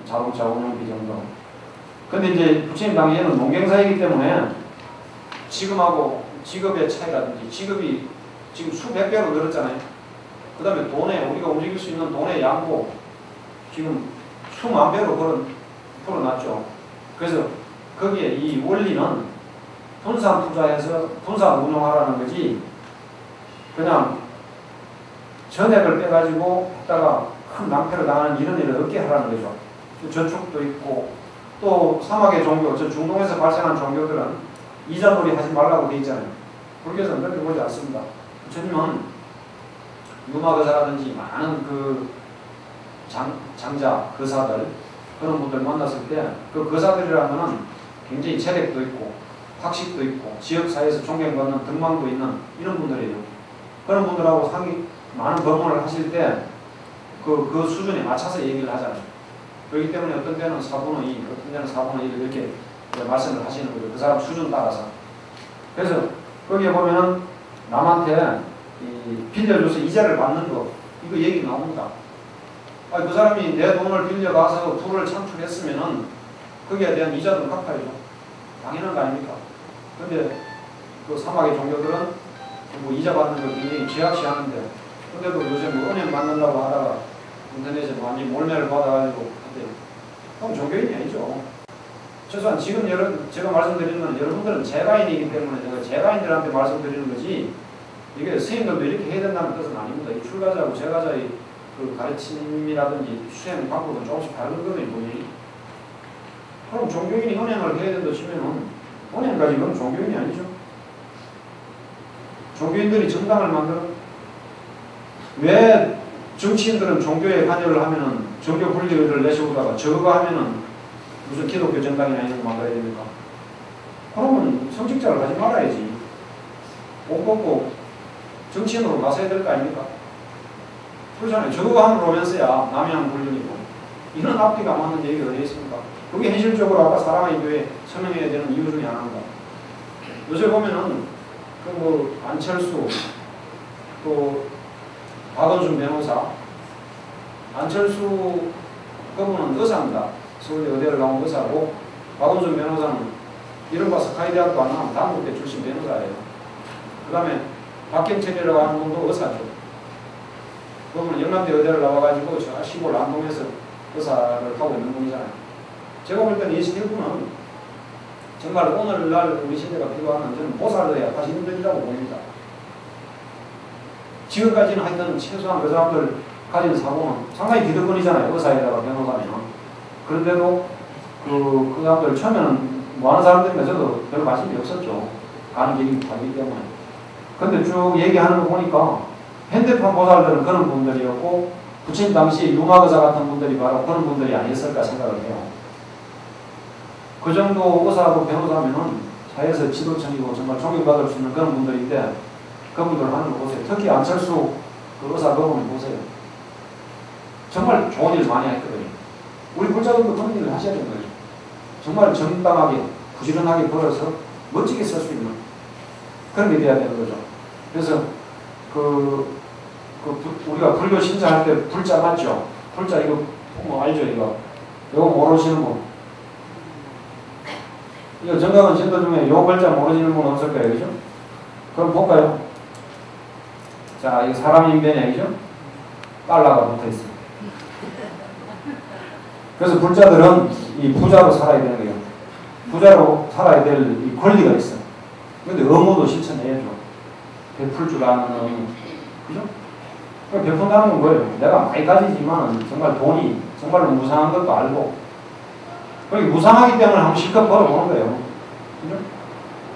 자동차 운영비 정도. 근데 이제 부처님 당시에는 농경사이기 때문에 지금하고 직업의 차이라든지 직업이 지금 수백 배로 늘었잖아요. 그 다음에 돈에 우리가 움직일 수 있는 돈의 양도 지금 수만 배로 풀어놨죠. 그래서 거기에 이 원리는 분산 투자해서 분산 운용하라는 거지 그냥 전액을 빼가지고 했다가 큰 낭패를 당하는 이런 일을 없게 하라는 거죠. 저축도 있고 또 사막의 종교, 저 중동에서 발생한 종교들은 이자놀이 하지 말라고 돼 있잖아요. 불교에서는 그렇게 보지 않습니다. 부처님은 유마거사라든지 많은 그 장자, 거사들 그런 분들 만났을 때 그 거사들이라는 거는 굉장히 재력도 있고 학식도 있고 지역사회에서 존경받는 등망도 있는 이런 분들이에요. 그런 분들하고 많은 법문을 하실 때 그 수준에 맞춰서 얘기를 하잖아요. 그렇기 때문에 어떤 때는 4분의 2, 어떤 때는 4분의 1 이렇게 말씀을 하시는 거죠. 그 사람 수준 따라서. 그래서 거기에 보면은 남한테 빌려줘서 이자를 받는 거 이거 얘기 나옵니다. 아니, 그 사람이 내 돈을 빌려가서 부를 창출했으면은 거기에 대한 이자도 갚아야죠. 당연한 거 아닙니까? 근데 그 사막의 종교들은 뭐 이자 받는 걸 굉장히 제약시하는데 근데도 요새 뭐 은행 만난다고 하다가 인터넷에 완전히 몰매를 받아가지고 그때 그럼 종교인이 아니죠. 최소한 지금 제가 말씀드리는 건 여러분들은 재가인이기 때문에 제가 재가인들한테 말씀드리는 거지 이게 스님들도 이렇게 해야 된다는 뜻은 아닙니다. 이 출가자하고 재가자의 그 가르침이라든지 수행 방법은 조금씩 다른 거거든요. 본인이. 그럼 종교인이 은행을 해야 된다 치면은 은행까지 그럼 종교인이 아니죠. 종교인들이 정당을 만들어 왜 정치인들은 종교에 관여를 하면은 종교 분리를 내세우다가 저거 하면은 무슨 기독교 정당이나 이런 거 만들어야 됩니까? 그러면 성직자를 하지 말아야지. 옷 벗고 정치인으로 나서야 될 거 아닙니까? 그렇잖아요. 저거 하면 로맨스야. 남양 불륜이고. 이런 앞뒤가 맞는 얘기가 어디 있습니까? 그게 현실적으로 아까 사랑의 교회에 서명해야 되는 이유 중에 하나입니다. 요새 보면은 그 안철수 또 박원순 변호사 안철수 그분은 의사입니다. 서울대 의대를 나온 의사고 박원순 변호사는 이른바 스카이대학도 안 나온 단국대 출신 변호사예요. 그 다음에 박경철이라고 하는 분도 의사죠. 그분은 영남대 의대를 나와가지고 저 시골 안동에서 의사를 하고 있는 분이잖아요. 제가 볼 때는 이 스태프는 정말 오늘날 우리 시대가 필요한 저는 보살을 하시는 분이라고 봅니다. 지금까지는 하여튼 최소한 그 사람들 가진 사고는 상당히 기득권이잖아요. 의사에다가 변호사면. 그런데도 그 사람들 처음에는 뭐 하는 사람들인가 저도 별 관심이 없었죠. 가는 길이 다르기 때문에. 근데 쭉 얘기하는 거 보니까 현대판 보살들은 그런 분들이었고 부처님 당시 유마거사 같은 분들이 바로 그런 분들이 아니었을까 생각을 해요. 그 정도 의사하고 변호사면은 사회에서 지도층이고 정말 존경받을 수 있는 그런 분들인데 그분들 하는 거 보세요. 특히 안철수 그 의사 그분을 보세요. 정말 좋은 일 많이 했거든요. 우리 불자들도 그런 일을 하셔야 되는 거죠. 정말 정당하게 부지런하게 벌어서 멋지게 쓸 수 있는 그런 게 돼야 되는 거죠. 그래서 우리가 불교 신자할 때 불자 맞죠? 불자 이거 뭐 알죠? 이거 모르시는 분? 이거 정강은 신도 중에 요 글자 모르시는 분 없을 거예요, 그죠? 그럼 볼까요? 자, 이거 사람 인변이 아니죠? 달러가 붙어 있습니다. 그래서 불자들은 이 부자로 살아야 되는 거예요. 부자로 살아야 될 이 권리가 있어요. 근데 의무도 실천해야죠. 베풀 줄 아는 의무. 그죠? 베푼다는 건 뭐예요? 내가 많이 가지지만 정말 돈이 정말로 무상한 것도 알고 그게 무상하기 때문에 한번 실컷 벌어보는 거예요. 그죠?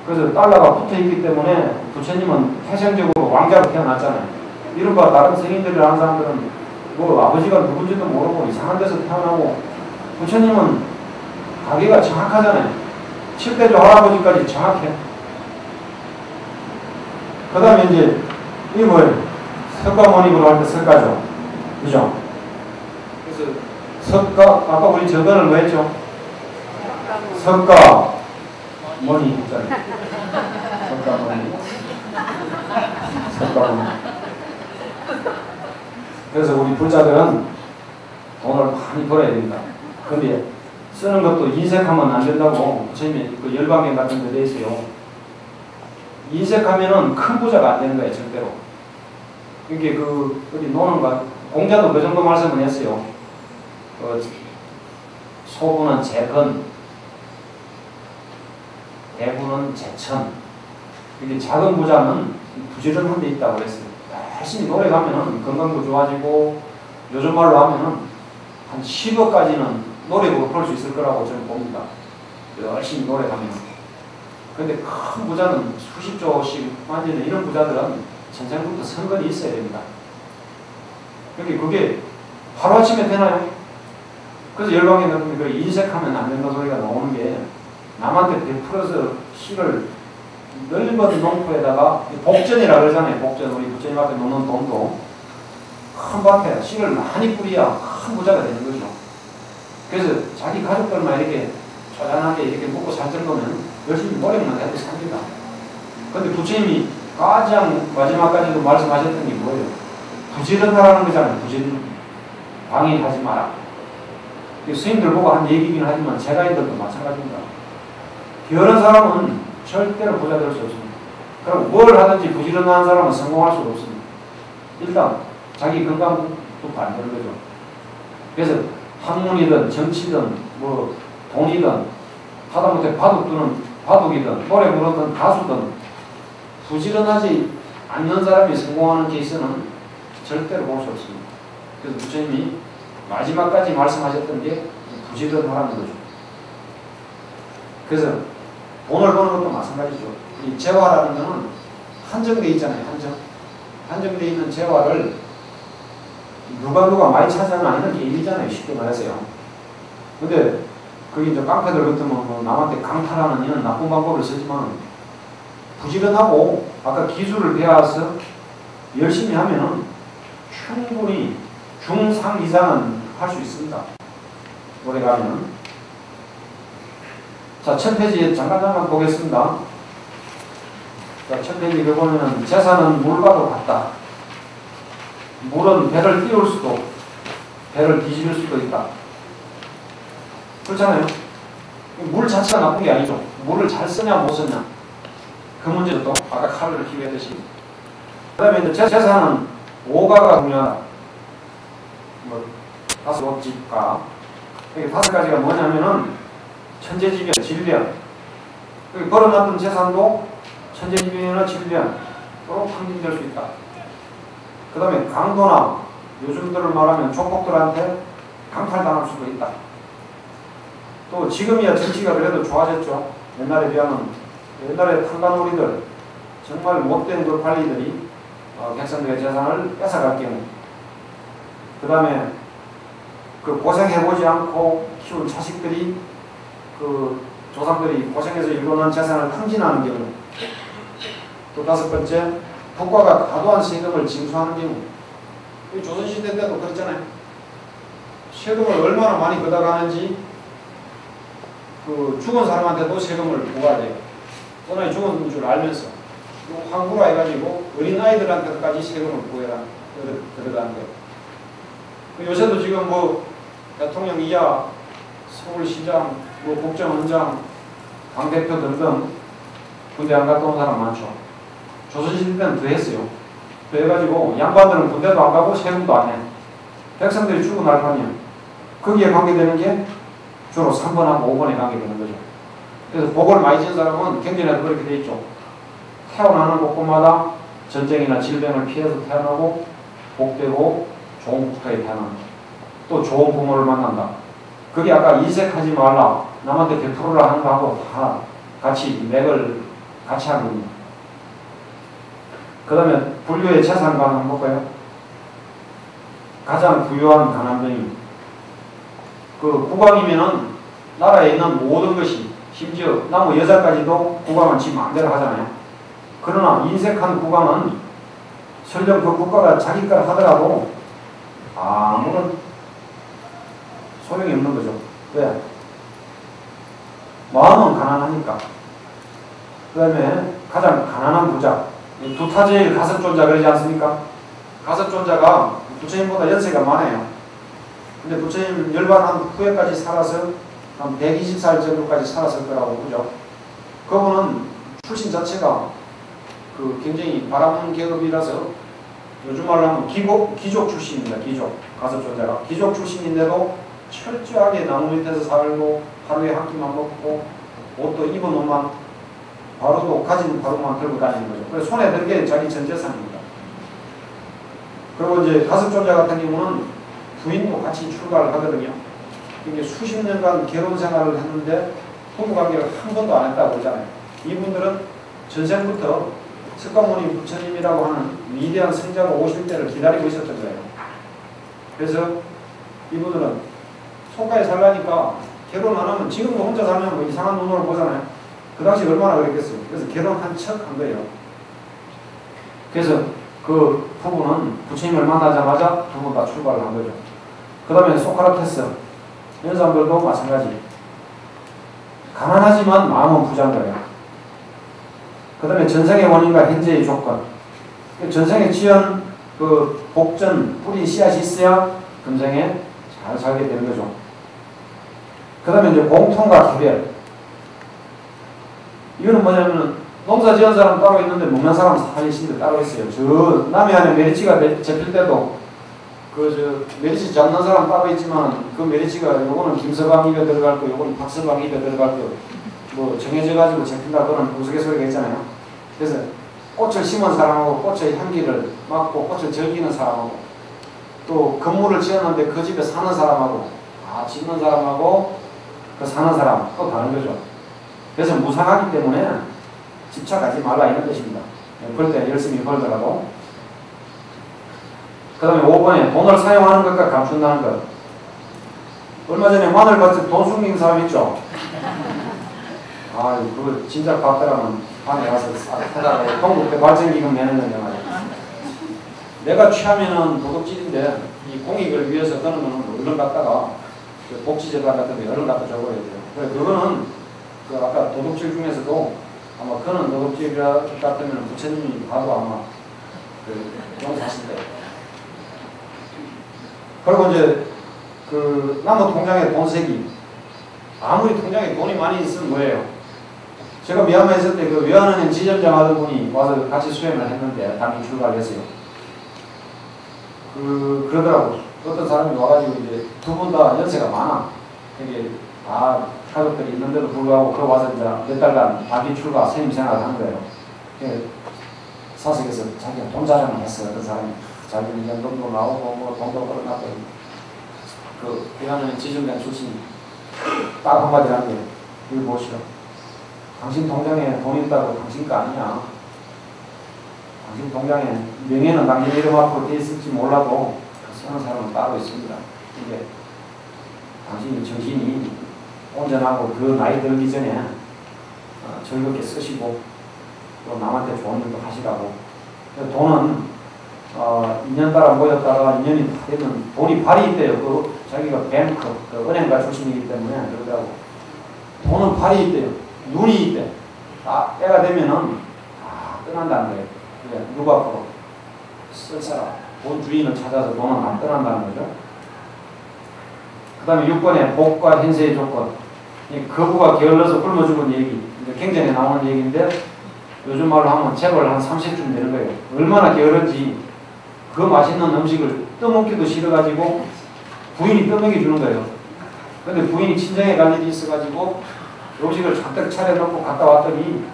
그래서 달러가 붙어 있기 때문에 부처님은 태생적으로 왕자로 태어났잖아요. 이른바 다른 성인들이라는 사람들은 뭐 아버지가 누군지도 모르고 이상한 데서 태어나고 부처님은 가계가 정확하잖아요. 7대조 할아버지까지 정확해. 그 다음에 이제 이게 뭐예요? 석가모니부로 할 때 석가죠. 그죠? 그래서 석가, 아까 우리 저거는 뭐 했죠? 석가모니 했잖아요. 석가모니. 석가모니. 그래서 우리 불자들은 돈을 많이 벌어야 됩니다. 근데 쓰는 것도 인색하면 안 된다고 부처님이 그 열방경 같은 데 돼 있어요. 인색하면은 큰 부자가 안 되는 거예요, 절대로. 이게 그 어디 노는 거 공자도 그 정도 말씀을 했어요. 소부는 재건, 대부는 재천. 이게 작은 부자는 부지런한 데 있다고 그랬어요. 열심히 노력하면은 건강도 좋아지고 요즘 말로 하면은 한 10억까지는 노력으로 벌 수 있을 거라고 저는 봅니다. 열심히 노력하면. 근데 큰 부자는 수십 조씩 만지는 이런 부자들은 전생부터 선건이 있어야 됩니다. 그게 하루아침에 되나요? 그래서 열방에 넣으면 그 인색하면 안 된다는 소리가 나오는 게 남한테 베풀어서 씨를 넓은 농토에다가 복전이라 그러잖아요. 복전. 우리 부처님 앞에 놓는 돈도 큰 밭에 씨를 많이 뿌려야 큰 부자가 되는 거죠. 그래서 자기 가족들만 이렇게 초단하게 이렇게 먹고 살 정도면 열심히 노력만 해도 삽니다. 근데 부처님이 가장 마지막까지도 말씀하셨던 게 뭐예요? 부지런하라는 거잖아요. 부지런. 방해하지 마라. 스님들 보고 한 얘기긴 하지만 제가인들도 마찬가지입니다. 게으른 사람은 절대로 부자 될 수 없습니다. 그럼 뭘 하든지 부지런한 사람은 성공할 수 없습니다. 일단 자기 건강도 안 되는 거죠. 그래서 학문이든 정치든 뭐 돈이든 하다못해 바둑이든 노래 부르든 가수든 부지런하지 않는 사람이 성공하는 케이스는 절대로 볼 수 없습니다. 그래서 부처님이 마지막까지 말씀하셨던 게 부지런하라는 거죠. 그래서 돈을 버는 것도 마찬가지죠. 이 재화라는 것은 한정되어 있잖아요. 한정되어 있는 재화를 누가 많이 차지하는 아니는 개인이잖아요. 쉽게 말해서요. 근데 그게 이제 깡패들 같으면 뭐 남한테 강탈하는 이런 나쁜 방법을 쓰지만 부지런하고 아까 기술을 배워서 열심히 하면은 충분히 중상 이상은 할 수 있습니다. 오래 가면. 자, 첫 페이지 잠깐 보겠습니다. 자, 첫 페이지를 보면은 재산은 물과도 같다. 물은 배를 띄울 수도, 배를 뒤집을 수도 있다. 그렇잖아요. 물 자체가 나쁜 게 아니죠. 물을 잘 쓰냐 못 쓰냐. 그 문제도 또 아까 칼을 비유했듯이. 그 다음에 이제 재산은 오가가 중요하다. 뭐, 5집가. 이게 5가지가 뭐냐면은 천재지변, 질변. 여기 벌어놨던 재산도 천재지변이나 질변으로 판정될 수 있다. 그 다음에 강도나 요즘들을 말하면 족복들한테 강탈당할 수도 있다. 또 지금이야 정치가 그래도 좋아졌죠. 옛날에 비하면. 옛날에 탄간우리들 정말 못된 그 관리들이 백성들의 재산을 뺏어갈 경우, 그 다음에 그 고생해보지 않고 키운 자식들이 그 조상들이 고생해서 일궈놓은 재산을 탕진하는 경우, 또 5번째 국가가 과도한 세금을 징수하는 경우. 조선시대 때도 그랬잖아요. 세금을 얼마나 많이 걷어가는지 그 죽은 사람한테도 세금을 부과돼요. 또는 죽은 줄 알면서 황구라 해가지고 어린아이들한테까지 세금을 들어가는 거예요. 요새도 지금 뭐 대통령 이하, 서울시장, 뭐 국정원장, 당대표 등등 군대 안 갔다 온 사람 많죠. 조선시대 때는 더 했어요. 더 해가지고 양반들은 군대도 안 가고 세금도 안 해. 백성들이 죽어날 거면 거기에 관계되는 게 주로 3번하고 5번에 관계되는 거죠. 그래서 복을 많이 진 사람은 경전에도 그렇게 돼 있죠. 태어나는 곳곳마다 전쟁이나 질병을 피해서 태어나고 복되고 좋은 국가에 태어난다. 또 좋은 부모를 만난다. 그게 아까 인색하지 말라, 남한테 베풀어라 하는 거하고 다 같이 맥을 같이 하는 겁니다. 그 다음에 분류의 재산관 한번 볼까요? 가장 부유한 가난뱅이. 그 국왕이면은 나라에 있는 모든 것이 심지어 나무 여자까지도 국왕은 지 마음대로 하잖아요. 그러나 인색한 국왕은 설령 그 국가가 자기 걸 하더라도 아무런 소용이 없는 거죠. 왜? 마음은 가난하니까. 그 다음에 가장 가난한 부자. 두타제일 가섭존자 그러지 않습니까? 가섭존자가 부처님보다 연세가 많아요. 근데 부처님 열반한 후에까지 살아서 한 120살 정도까지 살았을 거라고 보죠. 그분은 출신 자체가 그 굉장히 바람은 계급이라서 요즘 말로 하면 귀족 출신입니다. 귀족. 가섭존자가. 귀족 출신인데도 철저하게 나무 밑에서 살고 하루에 한 끼만 먹고 옷도 입은 옷만 바로도 가진 바로만 들고 다니는 거죠. 그래서 손에 든 게 자기 전 재산입니다. 그리고 이제 가섭존자 같은 경우는 부인도 같이 출가를 하거든요. 이게 수십 년간 결혼 생활을 했는데 부부관계를 한 번도 안 했다고 그러잖아요. 이분들은 전생부터 석가모니 부처님이라고 하는 위대한 성자가 오실 때를 기다리고 있었던 거예요. 그래서 이분들은 속가에 살라니까 결혼 안 하면 지금도 혼자 살면 뭐 이상한 눈으로 보잖아요. 그 당시 얼마나 그랬겠어요. 그래서 결혼한 척 한 거예요. 그래서 그 부부는 부처님을 만나자마자 두 분 다 출가를 한 거죠. 그 다음에 소크라테스 연산들도 마찬가지. 가난하지만 마음은 부자인 거예요. 그 다음에 전생의 원인과 현재의 조건. 전생에 지은 그 복전, 뿌리, 씨앗이 있어야 금생에 잘 살게 되는 거죠. 그 다음에 이제 공통과 개별. 이거는 뭐냐면 농사 지은 사람 따로 있는데 먹는 사람 사이신데 따로 있어요. 저 남해안에 메리치가 잡힐 때도 메리치 잡는 사람 따로 있지만 그 메리치가 요거는 김서방 입에 들어갈 거, 요거는 박서방 입에 들어갈 거, 뭐 정해져 가지고 잡힌다 그런 우스갯소리가 있잖아요. 그래서 꽃을 심은 사람하고 꽃의 향기를 맡고 꽃을 즐기는 사람하고 또 건물을 지었는데 그 집에 사는 사람하고 짓는 사람하고 그 사는 사람 또 다른 거죠. 그래서 무상하기 때문에 집착하지 말라 이런 뜻입니다. 벌 때 열심히 벌더라도. 그 다음에 5번에 돈을 사용하는 것과 감춘다는 것. 얼마 전에 마늘밭에 돈 숨긴 사람 있죠? 그거 진짜 받더라면 밤에 가서 하다가 통국대 발전기금 내는 건데 말이야. 내가 취하면은 도둑질인데 이 공익을 위해서 그런 거는 얼른 갖다가 복지재단 같은 데 얼른 갖다 줘버려야 돼요. 그래서 그거는 그 아까 도둑질 중에서도 아마 그런 도둑질 같으면 부처님이 봐도 아마 용서하실 거예요. 그리고 이제 그 나무 통장에 돈 세기. 아무리 통장에 돈이 많이 있으면 뭐예요? 제가 미얀마에 있을 때 그 외환은행 지점장 하던 분이 와서 같이 수행을 했는데 당연히 출가를 했어요. 그러더라고. 어떤 사람이 와가지고 이제 두 분 다 연세가 많아. 되게 다 가족들이 있는데도 불구하고 그 와서 이제 몇 달간 단기 출가 스님 생활을 한 거예요. 사석에서 자기가 돈 자랑을 했어요. 어떤 사람이. 자기는 이제 돈도 나오고 뭐 돈도 벌어놨고 그 외환은행 지점장 출신이 딱 한마디 하는 거예요. 이거 보시오. 당신 통장에 돈 있다고 당신 거 아니야. 당신 통장에 명예는 당신 이름 앞으로 돼 있을지 몰라도 쓰는 사람은 따로 있습니다. 이게 당신이 정신이 온전하고 그 나이 들기 전에 즐겁게 쓰시고 또 남한테 좋은 일도 하시라고. 돈은 2년 따라 모였다가 2년이 다 되면 돈이 발이 있대요. 그 자기가 뱅크, 그 은행가 출신이기 때문에 그러더라고. 돈은 발이 있대요. 눈이 있대. 때가 되면은 떠난다는 거예요. 누구 앞으로 쓸 사람, 돈 주인을 찾아서 돈은 안 떠난다는 거죠. 그 다음에 6번에 복과 현세의 조건. 거부가 게을러서 굶어 죽은 얘기. 경전에 나오는 얘기인데 요즘 말로 하면 재벌 한 30쯤 되는 거예요. 얼마나 게으른지 그 맛있는 음식을 떠먹기도 싫어가지고 부인이 떠먹여 주는 거예요. 근데 부인이 친정에 갈 일이 있어가지고 음식을 잔뜩 차려놓고 갔다 왔더니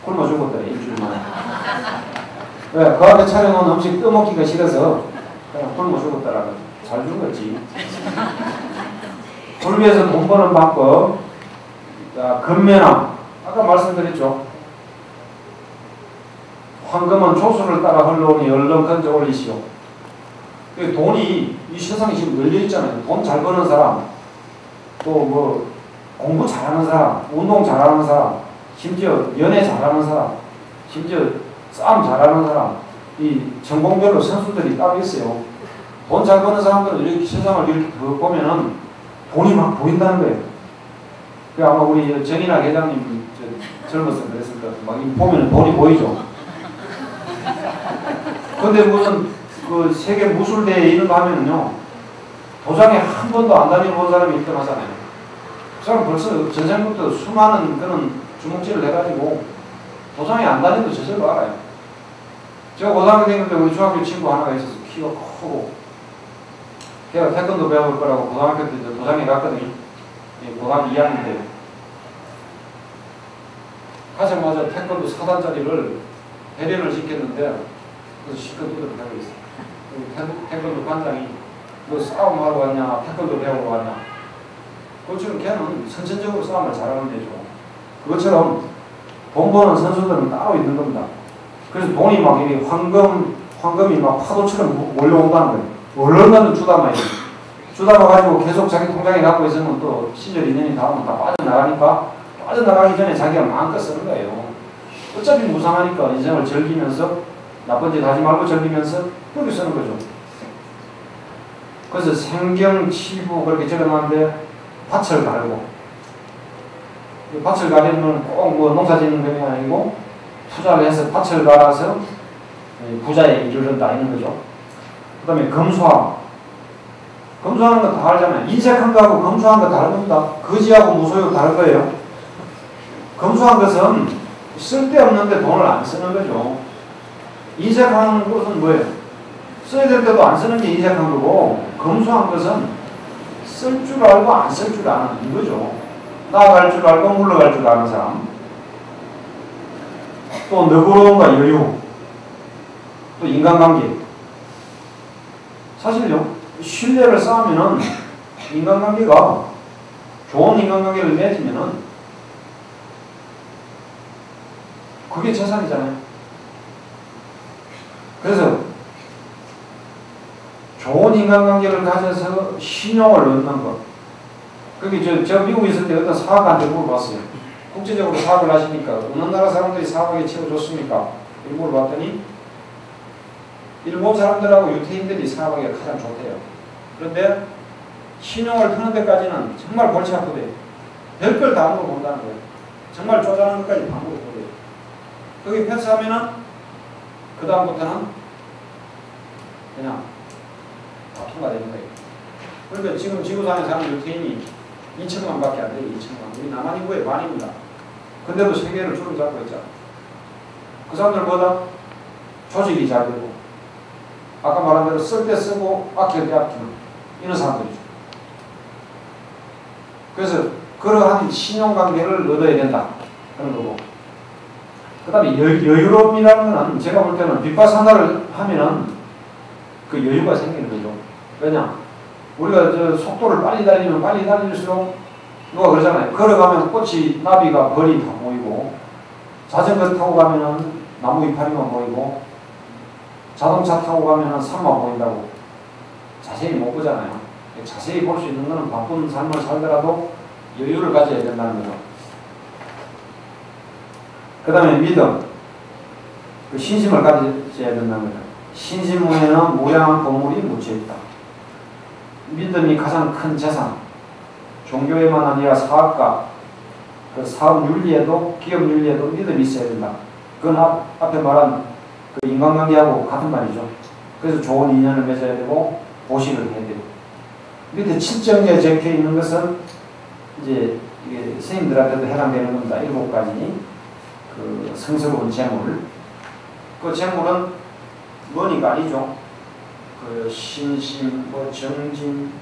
굶어 죽었더래. 일주일 만에. 왜? 그 앞에 차려놓은 음식 떠먹기가 싫어서 그냥 굶어 죽었더라고. 잘 죽었지. 불교에서 돈 버는 방법. 자, 금매남. 아까 말씀드렸죠. 황금은 조수를 따라 흘러오니 얼른 건져 올리시오. 돈이 이 세상에 지금 널려있잖아요. 돈 잘 버는 사람, 또 뭐 공부 잘하는 사람, 운동 잘하는 사람, 심지어 연애 잘하는 사람, 심지어 싸움 잘하는 사람, 이 전공별로 선수들이 따로 있어요. 돈 잘 버는 사람들은 이렇게 세상을 이렇게 보면은 돈이 막 보인다는 거예요. 그 아마 우리 정인학 회장님 젊어서 그랬을 거예요. 막 보면 돈이 보이죠. 근데 무슨 그 세계 무술대회 이런 거 하면은요, 도장에 한 번도 안 다녀본 사람이 1등 하잖아요. 그 사람 벌써 전생부터 수많은 그런 주먹질을 해가지고 도장에 안 다녀도 저절로 알아요. 제가 고등학교 다닐 때 우리 중학교 친구 하나가 있어서 키가 크고 걔가 태권도 배워볼 거라고 고등학교 때 도장에 갔거든요. 고등학교 2학년 때. 가자마자 태권도 4단짜리를 대련을 시켰는데 그래서 실컷 뛰어들어가고 있어요. 태권도 관장이 너 싸움하러 왔냐 태권도 배우러 왔냐. 그것처럼 걔는 선천적으로 싸움을 잘하는 애죠. 그것처럼 돈 버는 선수들은 따로 있는 겁니다. 그래서 돈이 막 이렇게 황금이 막 파도처럼 몰려온다는 거예요. 얼마나 주다 마요. 주다 마가지고 계속 자기 통장에 갖고 있으면 또 시절 2년이 다음은 다 빠져나가니까 빠져나가기 전에 자기가 마음껏 쓰는 거예요. 어차피 무상하니까 인생을 즐기면서 나쁜 짓 하지 말고 즐기면서 그렇게 쓰는 거죠. 그래서 생경치부 그렇게 적어놨는데 밭을 갈고 밭을 가려면 꼭 뭐 농사 짓는 게 아니고 투자를 해서 밭을 갈아서 부자에 이르른다 이런 거죠. 그 다음에 검소함. 검소하는 거 다 알잖아요. 인색한 거하고 검소한 거 다른 겁니다. 거지하고 무소유하고 다른 거예요. 검소한 것은 쓸데없는데 돈을 안 쓰는 거죠. 인색한 것은 뭐예요? 써야 될 때도 안 쓰는 게 인색한 거고, 검소한 것은 쓸 줄 알고 안 쓸 줄 아는 거죠. 나아갈 줄 알고 물러갈 줄 아는 사람. 또 너그러움과 여유. 또 인간관계. 사실요, 신뢰를 쌓으면은 인간관계가 좋은 인간관계를 맺으면은 그게 재산이잖아요. 그래서 좋은 인간관계를 가져서 신용을 얻는 것. 그게 저 미국에 있을 때 어떤 사학한테 물어봤어요. 국제적으로 사학을 하시니까 어느 나라 사람들이 사학에 채워줬습니까? 물어봤더니 일본 사람들하고 유태인들이 사학하기가 가장 좋대요. 그런데 신용을 트는 데까지는 정말 골치 아프대요. 별걸 다 물어본다는 거예요. 정말 쪼잔한 것까지 다 물어보대요. 거기 패스하면은 그 다음부터는 그냥 다 통과되는 거예요. 그러니까 지금 지구상에 사는 유태인이 2천만 밖에 안 돼요. 2천만. 우리 남한 인구의 반입니다. 근데도 세계를 줄을 잡고 있잖아. 그 사람들보다 조직이 잘 되고 아까 말한 대로 쓸 때 쓰고 아낄 때 아끼는 이런 사람들이죠. 그래서 그러한 신용관계를 얻어야 된다. 그런 거고. 그 다음에 여유로움이라는 건 제가 볼 때는 빗바산다를 하면은 그 여유가 생기는 거죠. 왜냐? 우리가 저 속도를 빨리 달리면 빨리 달릴수록 누가 그러잖아요. 걸어가면 꽃이, 나비가, 벌이 다 보이고 자전거 타고 가면은 나무 이파리만 보이고 자동차 타고 가면은 산만 보인다고 자세히 못 보잖아요. 자세히 볼 수 있는 것은 바쁜 삶을 살더라도 여유를 가져야 된다는 거죠. 그 다음에 믿음. 그 신심을 가져야 된다는 거죠. 신심후에는 무량한 보물이 묻혀있다. 믿음이 가장 큰 재산. 종교에만 아니라 사업가, 그 사업 윤리에도, 기업 윤리에도 믿음이 있어야 된다. 그건 앞에 말한 그 인간관계하고 같은 말이죠. 그래서 좋은 인연을 맺어야 되고, 보시를 해야 되고. 밑에 7정에 적혀 있는 것은 이제 이게 스님들한테도 해당되는 겁니다. 7가지. 그 성스러운 재물. 그 재물은 머니가 아니죠. 그 신심, 뭐 정진,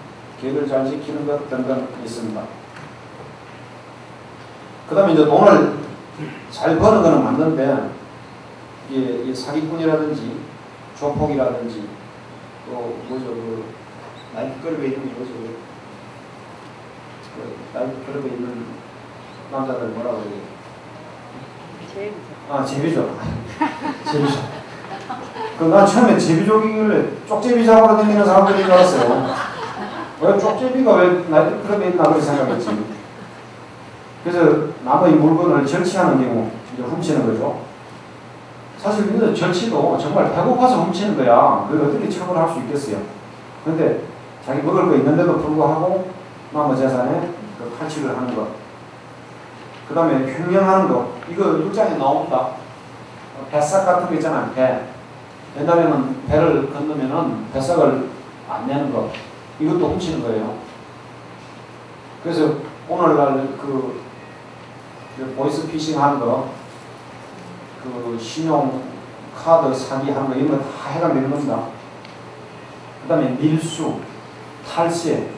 계획을 잘 지키는 것 등등 있습니다. 그 다음에 이제 돈을 잘 버는 거는 맞는데, 이게 사기꾼이라든지, 조폭이라든지, 또 뭐죠, 그, 나이트 클럽에 있는 게 뭐죠, 그, 나이트 클럽에 있는 남자들 뭐라고 그래요? 제비족. 아, 제비족. 제비족. 난 처음에 제비족이길래 쪽제비 잡으러 다니는 사람들인 줄 알았어요. 왜 쪽제비가 왜 나이트 클럽에 있나 그렇게 생각했지. 그래서 남의 물건을 절취하는 경우 이제 훔치는 거죠. 사실 근데 절취도 정말 배고파서 훔치는 거야. 그걸 어떻게 처벌할 수 있겠어요. 근데 자기 먹을 거 있는데도 불구하고 남의 재산에 그 칼취를 하는 것. 그 다음에 횡령하는 거. 이거 육장에 나옵니다. 뱃삭 같은 거 있잖아요. 배. 옛날에는 배를 건너면은 뱃삭을 안 내는 거. 이것도 훔치는 거예요. 그래서 오늘날 그 보이스피싱 하는 거, 그 신용카드 사기 하는 거 이런 거 다 해당되는 겁니다. 그 다음에 밀수, 탈세.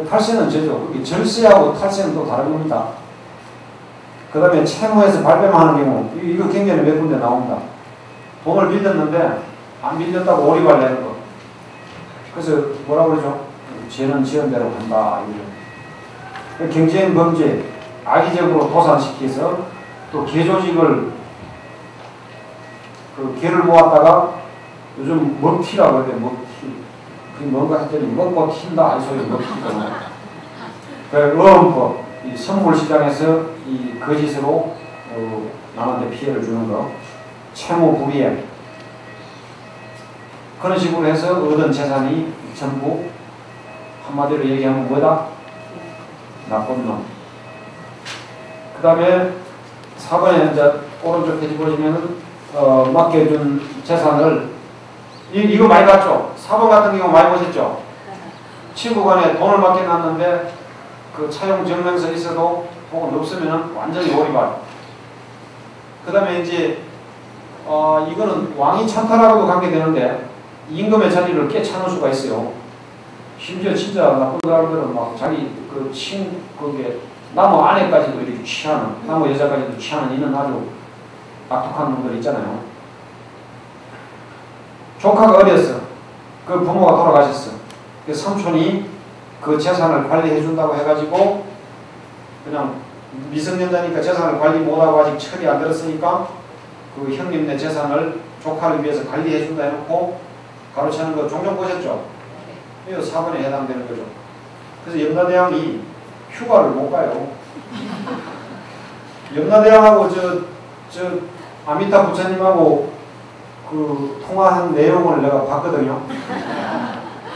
탈세는 저죠. 절세하고 탈세는 또 다른 겁니다. 그 다음에 채무에서 발뺌하는 경우, 이거 굉장히 몇 군데 나옵니다. 돈을 빌렸는데 안 빌렸다고 오리발내는 거. 그래서 뭐라고 그러죠? 죄는 지은 대로 간다. 경쟁 범죄, 악의적으로 도산시켜서 또 개조직을 그 개를 모았다가 요즘 먹튀라고 그러대. 먹튀. 그게 뭔가 했더니 먹고 튄다. 이 소리 먹튀거든요. 어음법, 이 선물시장에서 이 거짓으로 남한테 피해를 주는 거, 채무 불이행. 그런 식으로 해서 얻은 재산이 전부 한마디로 얘기하면 뭐다? 나쁜 놈. 그 다음에 4번에 이제 오른쪽 페이지 보시면은 맡겨준 재산을 이거 많이 봤죠? 4번 같은 경우 많이 보셨죠? 친구 간에 돈을 맡겨놨는데 그 차용 증명서 있어도 혹은 없으면 완전히 오리발. 그 다음에 이제 이거는 왕이 찬탈하고도 관계되는데 임금의 자리를 깨차는 수가 있어요. 심지어 진짜 나쁜 사람들은 막 자기 그게 나무 아내까지도 이렇게 취하는, 나무 여자까지도 취하는 이런 아주 악독한 놈들 있잖아요. 조카가 어렸어. 그 부모가 돌아가셨어. 그 삼촌이 그 재산을 관리해준다고 해가지고 그냥 미성년자니까 재산을 관리 못하고 아직 철이 안 들었으니까 그 형님네 재산을 조카를 위해서 관리해준다 해놓고 가로채는 거 종종 보셨죠? 이거 4번에 해당되는 거죠. 그래서 염라대왕이 휴가를 못 가요. 염라대왕하고 저 아미타 부처님하고 그 통화한 내용을 내가 봤거든요.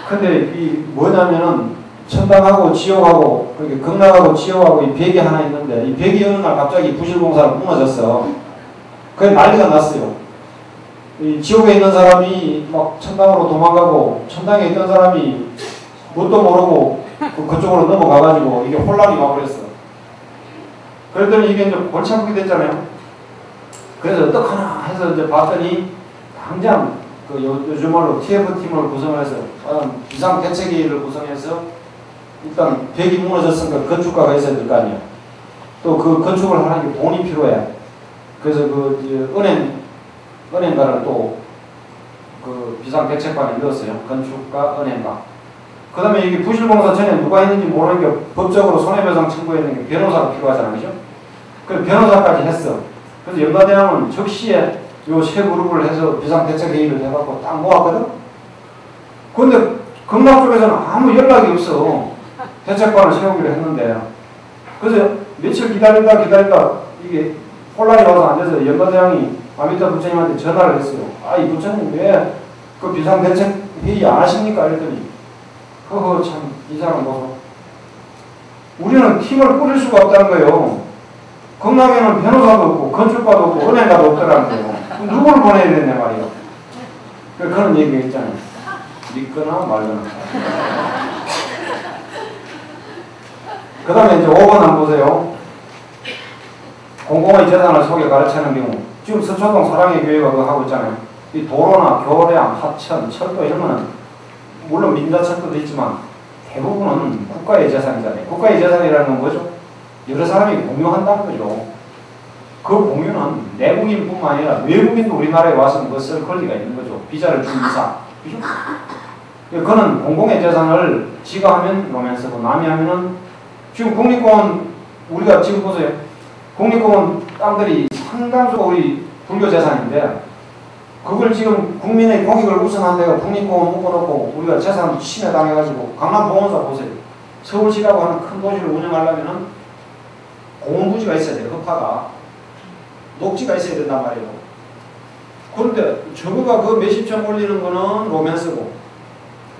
근데 이 뭐냐면은 천당하고 지옥하고 그러니까 극락하고 지옥하고 이 벽이 하나 있는데 이 벽이 어느 날 갑자기 부실공사로 무너졌어. 그게 난리가 났어요. 이 지옥에 있는 사람이 막 천당으로 도망가고 천당에 있던 사람이 뭣도 모르고 그쪽으로 넘어가가지고 이게 혼란이 와버렸어. 그랬더니 이게 이제 골치 아프게 됐잖아요. 그래서 어떡하나 해서 이제 봤더니 당장 그 요즘 말로 TF팀을 구성을 해서 비상대책회의를 구성해서 일단 벽이 무너졌으니까 건축가가 있어야 될 거 아니야. 또 그 건축을 하는 게 돈이 필요해. 그래서 그 은행가를 또 그 비상대책반에 넣었어요. 건축가, 은행가. 그 다음에 이게 부실공사 전에 누가 했는지 모르는 게 법적으로 손해배상 청구했는 게 변호사가 필요하잖아요. 그죠? 그래서 변호사까지 했어. 그래서 염라대왕은 적시에 요 세 그룹을 해서 비상대책회의를 해갖고 딱 모았거든? 근데 극락 쪽에서는 아무 연락이 없어. 대책반을 세우기로 했는데. 그래서 며칠 기다리다 이게 혼란이 와서 안 돼서 염라대왕이 아미타 부처님한테 전화를 했어요. 이 부처님 왜 그 비상대책회의 안 하십니까? 이랬더니 허허 참 이 사람 보소. 우리는 팀을 꾸릴 수가 없다는 거예요. 극락에는 변호사도 없고 건축가도 없고 은행가도 없더라는 거예요. 누구를 보내야 되냐 말이에요. 그런 얘기가 있잖아요. 믿거나 말거나. 그 다음에 이제 5번 한번 보세요. 공공의 재산을 속에 가르치는 경우 지금 서초동 사랑의 교회가 그거 하고 있잖아요. 이 도로나 교량, 하천, 철도 이런 거는 물론 민자철도도 있지만 대부분은 국가의 재산이잖아요. 국가의 재산이라는 건 뭐죠? 여러 사람이 공유한다는 거죠. 그 공유는 내국인뿐만 아니라 외국인도 우리나라에 와서 그거 쓸 권리가 있는 거죠. 비자를 준 이상. 그죠? 그거는 공공의 재산을 지가 하면 로맨스고 남이 하면은 지금 국립공원 우리가 지금 보세요. 국립공원 땅들이 상당수가 우리 불교 재산인데 그걸 지금 국민의 공익을 우선한 데가 국립공원 묶어놓고 우리가 재산 침해당해가지고 강남보건사 보세요. 서울시라고 하는 큰 도시를 운영하려면은 공원부지가 있어야 돼요. 허파가. 녹지가 있어야 된단 말이에요. 그런데 저거가 그 몇십천 올리는 거는 로맨스고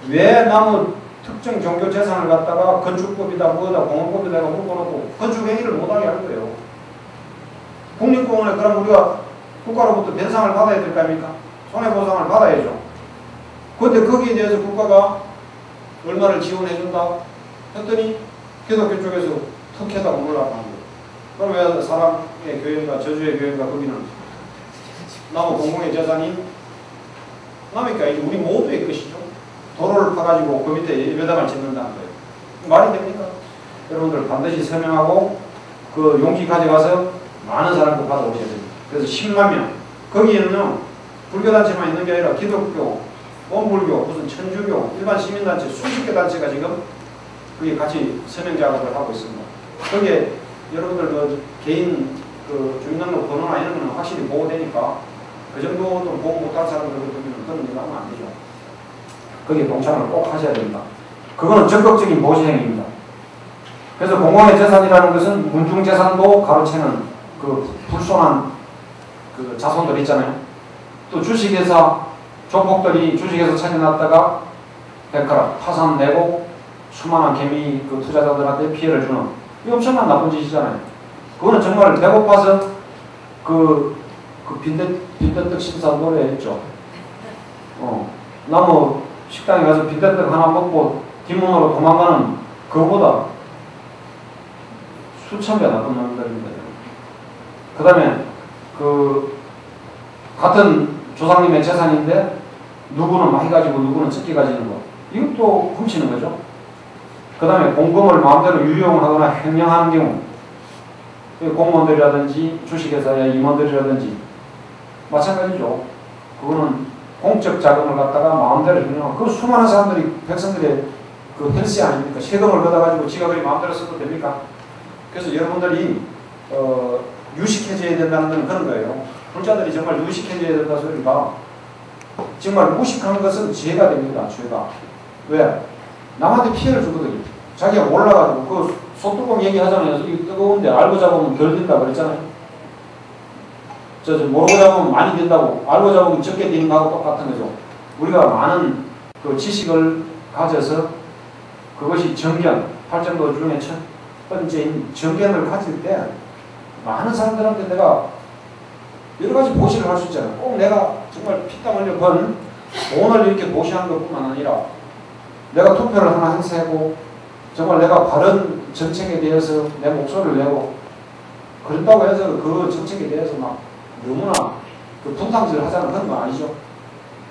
왜 나무 특정 종교 재산을 갖다가 건축법이다 뭐다 공원법이다 묶어놓고 건축행위를 못하게 하는 거예요. 국립공원에 그럼 우리가 국가로부터 변상을 받아야 될 거 아닙니까? 손해보상을 받아야죠. 그런데 거기에 대해서 국가가 얼마를 지원해준다 했더니 기독교 쪽에서 특혜다 몰라고 하는 거예요. 그럼 왜 사람의 교회인가 저주의 교회인가 거기는 나무 공공의 재산이 남의 게 우리 모두의 것이죠. 도로를 파가지고 그 밑에 예배당을 짓는다는 거예요. 말이 됩니까? 여러분들 반드시 설명하고 그 용기 가져가서 많은 사람들 받아오셔야 됩니다. 그래서 10만 명. 거기에는요, 불교단체만 있는 게 아니라 기독교, 원불교, 무슨 천주교, 일반 시민단체 수십 개 단체가 지금 거기 같이 서명 작업을 하고 있습니다. 거기에 여러분들 그 개인 그 주민등록 번호나 이런 거는 확실히 보호되니까 그 정도도 보호 못할 사람들 같으면 그런 일 하면 안 되죠. 거기에 동참을 꼭 하셔야 됩니다. 그거는 적극적인 보시행위입니다. 그래서 공공의 재산이라는 것은 문중재산도 가로채는 그 불손한 그 자손들 있잖아요. 또 주식회사 조폭들이 주식회사 차려놨다가 백화라 파산 내고 수많은 개미 그 투자자들한테 피해를 주는 이 엄청난 나쁜 짓이잖아요. 그거는 정말 배고파서 그 빈대떡 심사 노래 했죠. 나무 식당에 가서 빈대떡 하나 먹고 뒷문으로 도망가는 그거보다 수천 배 나쁜 놈들입니다. 그 다음에 그 같은 조상님의 재산인데 누구는 많이 가지고 누구는 적게 가지는 거 이것도 훔치는 거죠. 그 다음에 공금을 마음대로 유용하거나 횡령하는 경우 공무원들이라든지 주식회사의 임원들이라든지 마찬가지죠. 그거는 공적 자금을 갖다가 마음대로 횡령하고 그 수많은 사람들이 백성들의 그 헬스 아닙니까? 세금을 걷어가지고 지가 그리 마음대로 써도 됩니까? 그래서 여러분들이 유식해져야 된다는 건 그런 거예요. 불자들이 정말 유식해져야 된다 소리가 정말 무식한 것은 죄가 됩니다. 죄가. 왜? 남한테 피해를 주거든요. 자기가 몰라가지고 그 소뚜껑 얘기하잖아요. 이 뜨거운데 알고 잡으면 결 된다 그랬잖아요. 모르고 잡으면 많이 된다고 알고 잡으면 적게 되는 거하고 똑같은 거죠. 우리가 많은 그 지식을 가져서 그것이 정견, 팔정도 중에 첫 번째인 정견을 가질 때 많은 사람들한테 내가 여러 가지 보시를 할 수 있잖아요. 꼭 내가 정말 피땀 흘려 번 돈을 이렇게 보시한 것뿐만 아니라 내가 투표를 하나 행사하고 정말 내가 바른 정책에 대해서 내 목소리를 내고 그런다고 해서 그 정책에 대해서 막 너무나 그 분탕질을 하자는 그런 건 아니죠.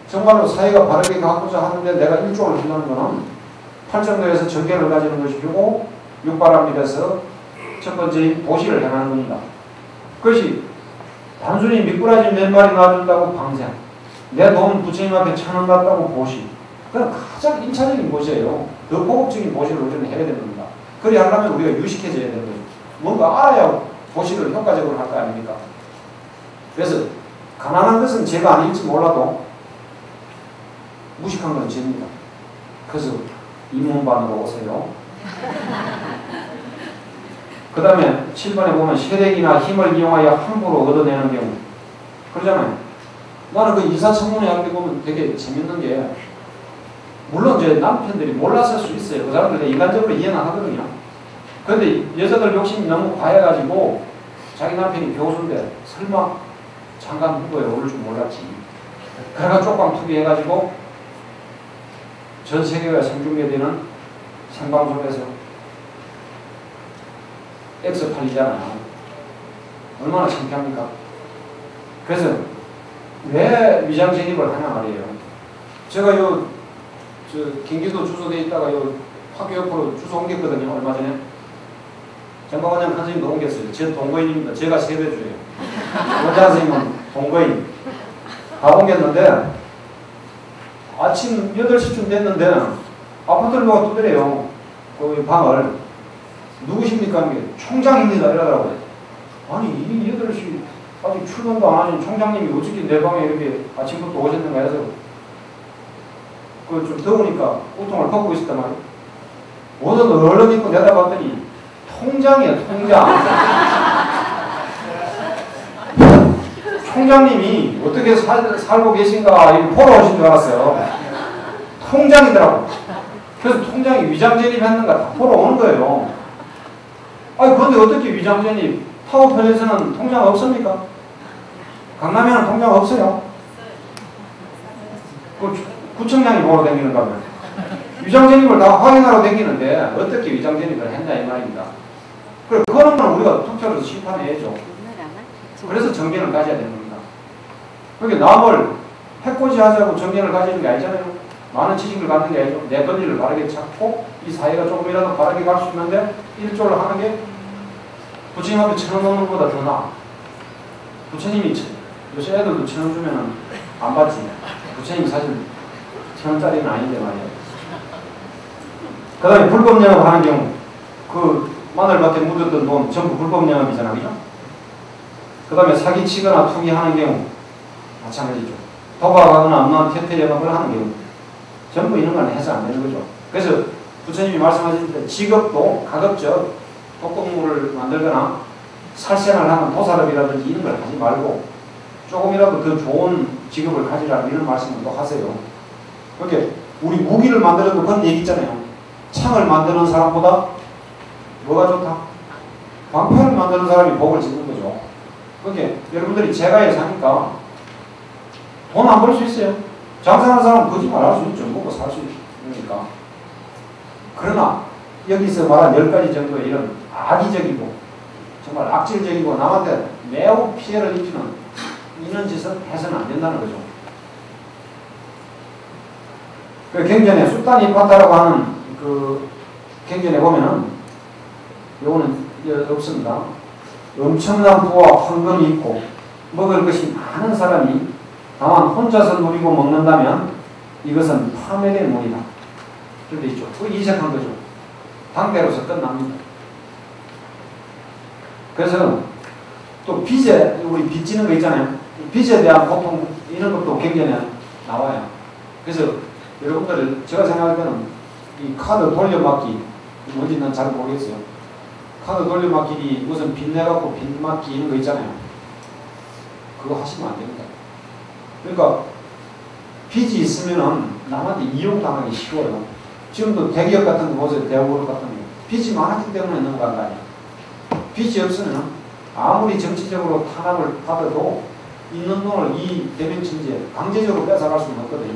정말로 사회가 바르게 가고자 하는데 내가 일종을 한다는 것은 팔정도에서 정견을 가지는 것이고 육바람일에서 첫 번째 보시를 행하는 겁니다. 그것이 단순히 미꾸라지 몇 마리 놔준다고 방생, 내 돈 부처님 앞에 1,000원 갖다고 보시, 그건 가장 1차적인 보시예요. 더 고급적인 보시를 우리는 해야 되는 겁니다. 그리 하려면 우리가 유식해져야 되는 거죠. 뭔가 알아야 보시를 효과적으로 할 거 아닙니까? 그래서 가난한 것은 죄가 아닐지 몰라도 무식한 건 죄입니다. 그래서 입문반으로 오세요. 그 다음에 7번에 보면 세력이나 힘을 이용하여 함부로 얻어내는 경우 그러잖아요. 나는 그 인사청문회 할 때 보면 되게 재밌는 게 물론 제 남편들이 몰랐을 수 있어요. 그 사람들 인간적으로 이해는 하거든요. 그런데 여자들 욕심이 너무 과해가지고 자기 남편이 교수인데 설마 장관 후보에 오를 줄 몰랐지. 그래가 쪽방 투기해가지고 전 세계가 생중계되는 생방송에서 X 팔리잖아요. 얼마나 창피합니까? 그래서 왜 위장 진입을 하냐 말이에요. 제가 경기도 주소대에 있다가 학교 옆으로 주소 옮겼거든요. 얼마 전에. 정박원장 선생님도 옮겼어요. 제 동거인입니다. 제가 세대주예요. 원장 선생님은 동거인. 다 옮겼는데 아침 8시쯤 됐는데 아파트를 누가 두드려요. 그 방을. 누구십니까? 하는 게 총장입니다. 이러더라고요. 아니 이 8시 아직 출근도 안 하신 총장님이 어떻게 내 방에 이렇게 아침부터 오셨는가 해서 그 좀 더우니까 우통을 벗고 있었단 말이에요. 옷을 얼른 입고 내다봤더니 통장이에요. 통장. 총장님이 어떻게 살고 계신가 이렇게 보러 오신 줄 알았어요. 통장이더라고. 그래서 통장이 위장전입했는가 다 보러 오는 거예요. 아니 그런데 어떻게 위장전입? 타워편에서는 통장 없습니까? 강남에는 통장 없어요. 그 구청장이 보러 다니는가 봐요. 위장전입을 다 확인하러 다니는데 어떻게 위장전입을 했냐 이 말입니다. 그런 건 우리가 투표로서 심판해야죠. 그래서 정견을 가져야 되는 겁니다. 그러니까 남을 해코지하자고 정견을 가지는 게 아니잖아요. 많은 지식을 갖는 게 아니죠. 내 권리를 바르게 찾고 이 사회가 조금이라도 바르게 갈 수 있는데 일조를 하는 게 부처님 앞에 1,000원 넣는 것보다 더 나아. 부처님이 요새 애들도 1,000원 주면은 안 받지. 부처님 사실 1,000원짜리는 아닌데 말이야. 그 다음에 불법 영업하는 경우 그 마늘밭에 묻었던 돈 전부 불법 영업이잖아, 그죠? 그 다음에 사기치거나 투기하는 경우 마찬가지죠. 도박하거나 암만 퇴폐 영업을 하는 경우 전부 이런 건 해서 안 되는 거죠. 그래서 부처님이 말씀하실 때 직업도 가급적 독극물을 만들거나 살생을 하는 도살업이라든지 이런 걸 하지 말고 조금이라도 더 좋은 직업을 가지라 이런 말씀을 또 하세요. 그렇게 우리 무기를 만들어도 그런 얘기 있잖아요. 창을 만드는 사람보다 뭐가 좋다? 방패를 만드는 사람이 복을 짓는 거죠. 그렇게 여러분들이 제가에 사니까 돈 안 벌 수 있어요. 장사하는 사람은 거짓말 할 수 있죠. 먹고 살 수 있으니까. 그러나 여기서 말한 10가지 정도의 이런 악의적이고 정말 악질적이고 남한테 매우 피해를 입히는 이런 짓은 해서는 안 된다는 거죠. 그 경전에 숫단이 파타라고 하는 그 경전에 보면은 요거는 없습니다. 엄청난 부와 황금이 있고 먹을 것이 많은 사람이 다만 혼자서 누리고 먹는다면 이것은 파멸의 문이다. 그렇게 있죠. 그 이색한 거죠. 당대로서 끝납니다. 그래서 또 빚에 우리 빚지는 거 있잖아요. 빚에 대한 고통 이런 것도 경전에 나와요. 그래서 여러분들 제가 생각할 때는 이 카드 돌려막기 뭔지는 잘 모르겠어요. 카드 돌려막기 무슨 빚 내갖고 빚 막기 이런 거 있잖아요. 그거 하시면 안 됩니다. 그러니까 빚이 있으면은 남한테 이용당하기 쉬워요. 지금도 대기업 같은 거 보세요. 대기업 같은 거. 빚이 많았기 때문에 있는 거 아니에요. 빚이 없으면 아무리 정치적으로 탄압을 받아도 있는 돈을 이 대명천지에 강제적으로 뺏어갈 수는 없거든요.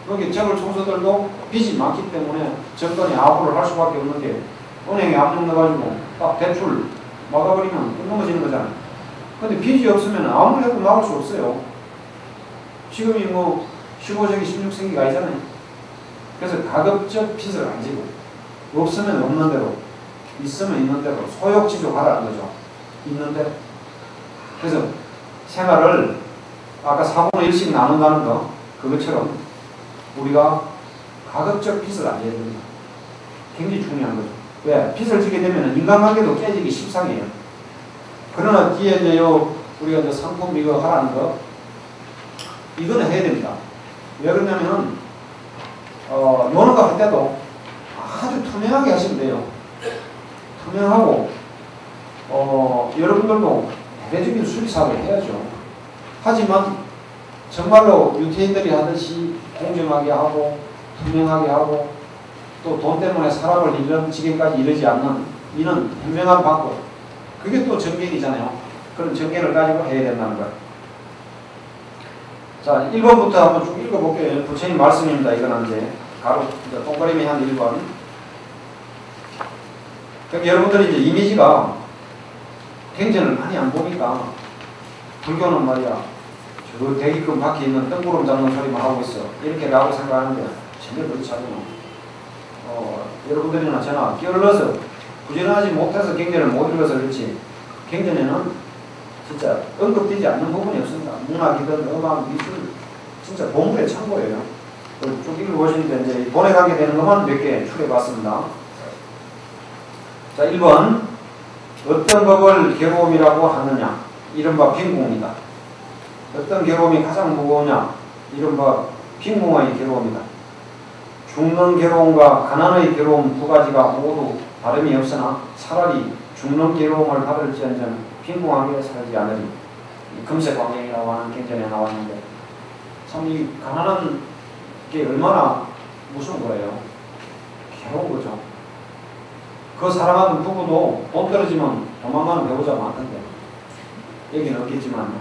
그러니까 재벌 총수들도 빚이 많기 때문에 정권이 아부를 할 수밖에 없는 게 은행에 압력 넣어가지고 딱 대출 막아버리면 끝 넘어지는 거잖아요. 근데 빚이 없으면 아무리 해도 막을 수 없어요. 지금이 뭐 15세기, 16세기가 아니잖아요. 그래서 가급적 빚을 안 지고 없으면 없는 대로 있으면 있는 대로 소욕지족하라는 거죠. 있는 대로. 그래서 생활을 아까 4분의 1씩 나눈다는 거 그것처럼 우리가 가급적 빚을 안 져야 됩니다. 굉장히 중요한 거죠. 왜? 빚을 지게 되면 인간관계도 깨지기 십상이에요. 그러나 뒤에 이제 우리가 이제 상품 이거 하라는 거 이거는 해야 됩니다. 왜 그러냐면은 노는 거 할 때도 아주 투명하게 하시면 돼요. 투명하고 여러분들도 대대적인 수리사업을 해야죠. 하지만 정말로 유태인들이 하듯이 공정하게 하고 투명하게 하고 또 돈 때문에 사람을 이런 지경까지 이르지 않는 이는 분명한 방법. 그게 또 정견이잖아요. 그런 정견을 가지고 해야 된다는 거예요. 자, 1번부터 한번 쭉 읽어볼게요. 부처님 말씀입니다. 이거는 이제 가로 동그라미 한 1번. 그러니까 여러분들이 이제 이미지가 경전을 많이 안 보니까 불교는 말이야 저 대기금 밖에 있는 뜬구름 잡는 소리만 하고 있어. 이렇게 라고 생각하는데 전혀 그렇지 않아요. 여러분들이나 저나 끼어들어서 부지런하지 못해서 경전을 못 읽어서 그렇지 경전에는 진짜 언급되지 않는 부분이 없습니다. 문학이든 음악, 미술 진짜 보물의 창고예요. 쭉 읽어보시는데 이제 돈에 관계되는 것만 몇 개 추려봤습니다. 자, 1번 어떤 법을 괴로움이라고 하느냐 이른바 빈궁이다. 어떤 괴로움이 가장 무거우냐 이른바 빈궁의 괴로움이다. 죽는 괴로움과 가난의 괴로움 두 가지가 모두 다름이 없으나 차라리 죽는 괴로움을 받을지언정 빈궁하게 살지 않으리. 금색광경이라고 하는 경전에 나왔는데 참 이 가난한 게 얼마나 무서운 거예요. 괴로운 거죠. 그 사랑하는 부부도 돈 떨어지면 도망가는 배우자 많던데 여기는 없겠지만요.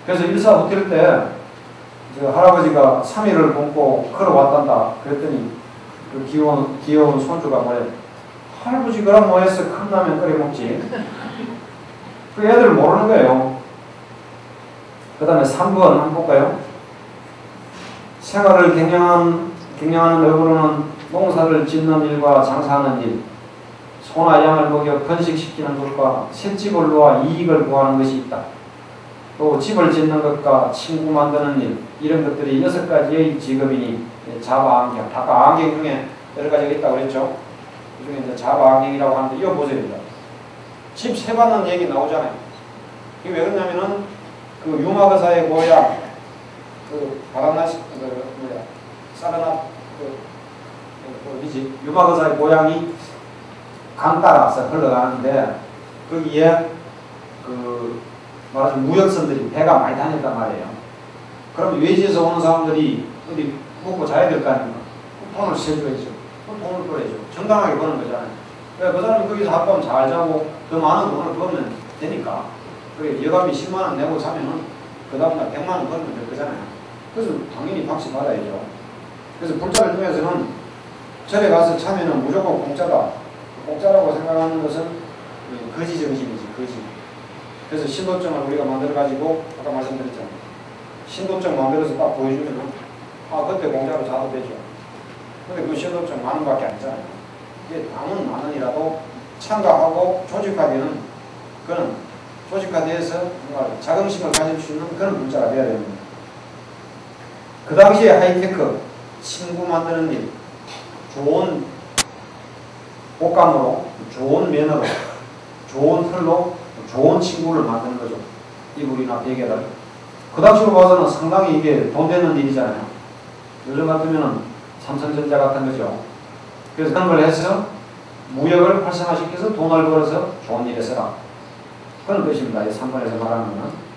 그래서 일사후퇴 때 저 할아버지가 3일을 굶고 걸어왔단다 그랬더니 그 귀여운 손주가 뭐래? 할아버지 그럼 뭐 했어? 컵라면 끓여 먹지. 그 애들 모르는 거예요. 그 다음에 3번 한번 볼까요? 생활을 경영하는 업으로는 농사를 짓는 일과 장사하는 일, 소나 양을 먹여 번식시키는 것과 새집을 놓아 이익을 구하는 것이 있다. 또 집을 짓는 것과 친구 만드는 일, 이런 것들이 6가지의 직업이니 자바 안경. 아까 안경 중에 여러 가지가 있다고 그랬죠? 그 중에 이제 자바 안경이라고 하는데 이거 보세요. 집 세받는 얘기 나오잖아요. 이게 왜 그러냐면은 그 유마거사의 고향, 그 바람나시, 사르나, 어디지? 유마거사의 고향이 강 따라서 흘러가는데 거기에 그 말하자면 무역선들이 배가 많이 다녔단 말이에요. 그럼 외지에서 오는 사람들이 어디 먹고 자야 될 거 아닙니까? 돈을 세줘야죠. 돈을 벌어야죠. 정당하게 버는 거잖아요. 그 사람이 거기서 하룻밤 잘 자고 더 많은 돈을 벌면 되니까. 그게 여감이 10만원 내고 자면은 그 다음날 100만원 벌면 될 거잖아요. 그래서 당연히 박수 받아야죠. 그래서 불자를 중에서는 절에 가서 차면은 무조건 공짜다. 공짜라고 생각하는 것은 거지 정신이지, 거지. 그래서 신도증을 우리가 만들어가지고, 아까 말씀드렸잖아요. 신도증 만들어서 딱 보여주면은, 아, 그때 공짜로 자도 되죠. 근데 그 신도증 10,000원 밖에 안 있잖아요. 이게 남은 10,000원이라도 참가하고 조직화되는, 그런, 조직화돼서 뭔가 자긍심을 가질 수 있는 그런 문자가 되어야 됩니다. 그 당시에 하이테크, 친구 만드는 일, 좋은 옷감으로, 좋은 매너로, 좋은 털로 좋은 친구를 만드는 거죠. 이불이나 베개를. 그 당시로 봐서는 상당히 이게 돈 되는 일이잖아요. 요즘 같으면 삼성전자 같은 거죠. 그래서 그런 걸 해서 무역을 활성화시켜서 돈을 벌어서 좋은 일에 쓰라. 그런 뜻입니다. 이 3번에서 말하는 거는.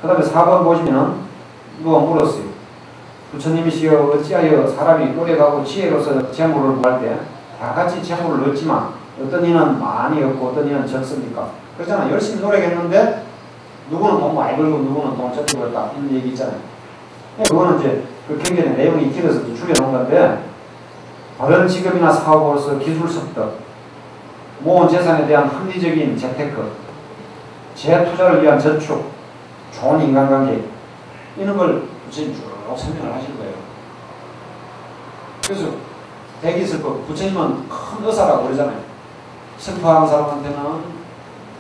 그 다음에 4번 보시면은 누가 물었어요. 부처님이시여 어찌하여 사람이 노력하고 지혜로서 재물을 구할 때 다 같이 재물을 얻지만 어떤 이는 많이 얻고 어떤 이는 적습니까? 그렇잖아요. 열심히 노력했는데 누구는 돈 많이 벌고 누구는 돈 적게 벌다 이런 얘기 있잖아요. 그거는 이제 그 경전의 내용이 길어서 줄여놓은 건데 다른 직업이나 사업으로서 기술 습득, 모은 재산에 대한 합리적인 재테크, 재투자를 위한 저축, 좋은 인간관계 이런 걸 부처님 쭉 설명을 하실 거예요. 그래서 대기슬퍼, 부처님은 큰 의사라고 그러잖아요. 슬퍼하는 사람한테는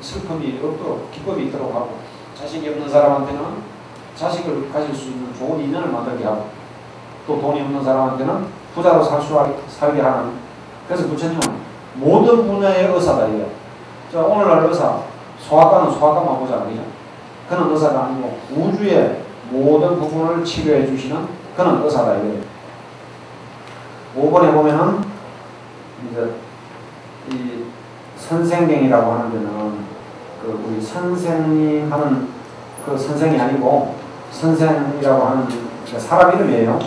슬픔이 없도록 기쁨이 있도록 하고 자식이 없는 사람한테는 자식을 가질 수 있는 좋은 인연을 만들게 하고 또 돈이 없는 사람한테는 부자로 살게 하는. 그래서 부처님은 모든 분야의 의사다 이거예요. 자, 오늘날 의사, 소아과는 소아과만 보잖아요. 그죠? 그는 의사가 아니고 우주의 모든 부분을 치료해 주시는 그런 의사다 이거예요. 5번에 보면은 이제 이 선생경이라고 하는 데는 그 우리 선생님 하는 그 선생이 아니고 선생이라고 하는 사람 이름이에요.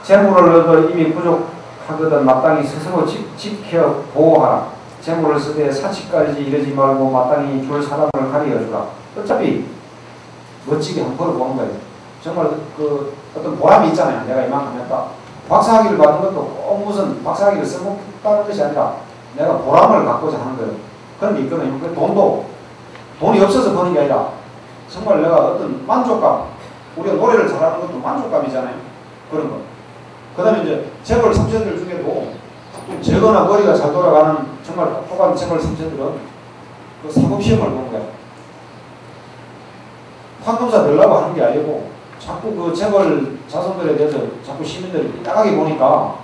재물을 얻어 이미 부족하거든 마땅히 스스로 지켜 보호하라. 재물을 쓰되 사치까지 이러지 말고 마땅히 줄 사람을 가리어 주라. 어차피 멋지게 한번 벌어보는 거예요. 정말 그 어떤 보람이 있잖아요. 내가 이만큼 했다. 박사학위를 받은 것도 꼭 무슨 박사학위를 써먹다는 것이 아니라 내가 보람을 갖고자 하는 거예요. 그런 게 있거든요. 그 돈이 없어서 버는 게 아니라 정말 내가 어떤 만족감, 우리가 노래를 잘하는 것도 만족감이잖아요. 그런 거. 그 다음에 이제 재벌 3세들 중에도 좀 적거나 머리가 잘 돌아가는 정말 똑똑한 재벌 3세들은 그 사법시험을 보는 거예요. 판검사 되려고 하는 게 아니고 자꾸 그 재벌 자손들에 대해서 자꾸 시민들이 삐딱하게 보니까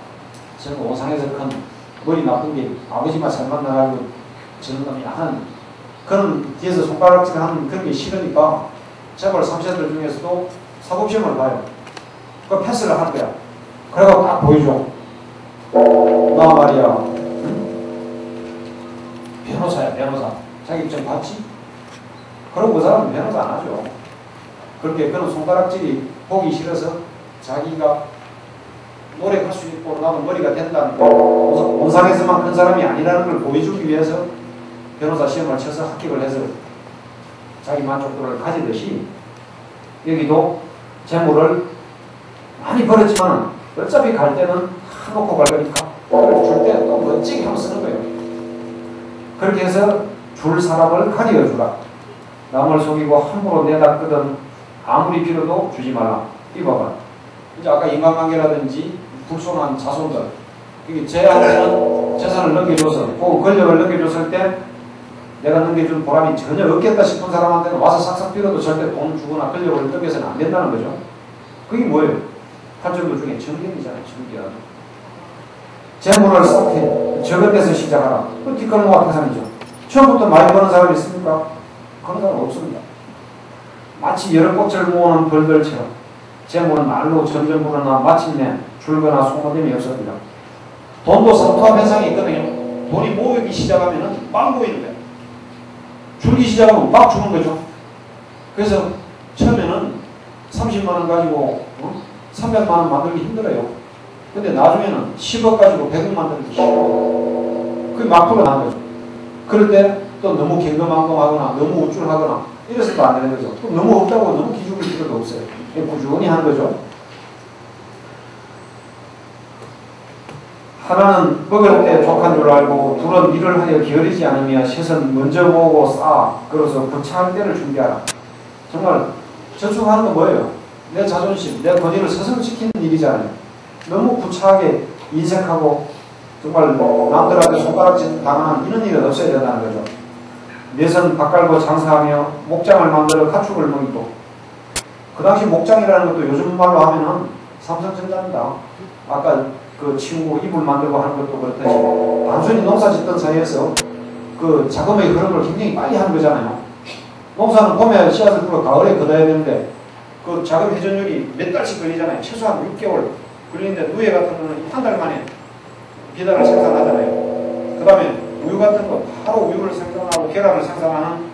저는 오상에서 큰 머리 나쁜 게 아버지만 잘 만나가지고 저런 놈이 하는 그런 뒤에서 손가락질 하는 그런 게 싫으니까 재벌 3세들 중에서도 사법시험을 봐요. 그 패스를 하는 거야. 그래가 딱 보여줘. 나 말이야. 응? 변호사야, 변호사. 자격증 받지? 그럼 그 사람은 변호사 안 하죠. 그렇게 그런 손가락질이 보기 싫어서 자기가 노력할 수 있고 나도 머리가 된다는 거, 온상에서만 큰 사람이 아니라는 걸 보여주기 위해서 변호사 시험을 쳐서 합격을 해서 자기 만족도를 가지듯이 여기도 재물을 많이 벌었지만 어차피 갈 때는 한놓고 갈 거니까 그걸 줄 때 또 멋지게 한번 쓰는 거예요. 그렇게 해서 줄 사람을 가리어주라. 남을 속이고 함부로 내닦거든 아무리 빌어도 주지 말라. 이봐봐. 이제 아까 인간관계라든지 불손한 자손들 이게 제한테는 재산을 넘겨줘서 혹은 권력을 넘겨줬을 때 내가 넘겨준 보람이 전혀 없겠다 싶은 사람한테는 와서 싹싹 빌어도 절대 돈 주거나 권력을 넘겨서는 안 된다는 거죠. 그게 뭐예요? 팔정도 중에 정견이잖아요. 정견. 재물을 쌓게 적은 데서 시작하라. 그 뒷걸음과 태산이죠. 처음부터 많이 버는 사람이 있습니까? 그런 사람 없습니다. 마치 여러 꽃을 모으는 벌들처럼 재물은 날로 점점 불어나 마침내 줄거나 소모됨이 없습니다. 돈도 삼투압 현상이 있거든요. 돈이 모이기 시작하면 막 모이는 거예요. 줄기 시작하면 막 주는 거죠. 그래서 처음에는 30만원 가지고 300만원 만들기 힘들어요. 근데 나중에는 10억 가지고 100억 만들기 쉬워. 그게 막 불어나는 거죠. 그럴 때 또 너무 갱금망동하거나 너무 우쭐하거나 이래서도 안 되는 거죠. 또 너무 없다고 너무 기죽을 필요도 없어요. 꾸준히 하는 거죠. 하나는 먹을 때 족한 줄 알고 둘은 일을 하여 게으르지 않으며 셋은 먼저 모으고 쌓아 그래서 부차할 때를 준비하라. 정말 저축하는 건 뭐예요? 내 자존심, 내 권위를 서성시키는 일이잖아요. 너무 부차하게 인색하고 정말 남들한테 손가락질 당하는 이런 일은 없어야 된다는 거죠. 넷은 밥 갈고 장사하며 목장을 만들어 가축을 먹이고 그 당시 목장이라는 것도 요즘 말로 하면은 삼성전자입니다. 아까 그 친구 이불 만들고 하는 것도 그렇듯이 단순히 농사 짓던 사이에서 그 자금의 흐름을 굉장히 빨리 하는 거잖아요. 농사는 봄에 씨앗을 뿌려 가을에 걷어야 되는데 그 자금 회전율이 몇 달씩 걸리잖아요. 최소한 6개월 걸리는데 누에 같은 거는 한 달 만에 비단을 생산하잖아요. 그 다음에 우유 같은 거 바로 우유를 생산하고 계란을 생산하는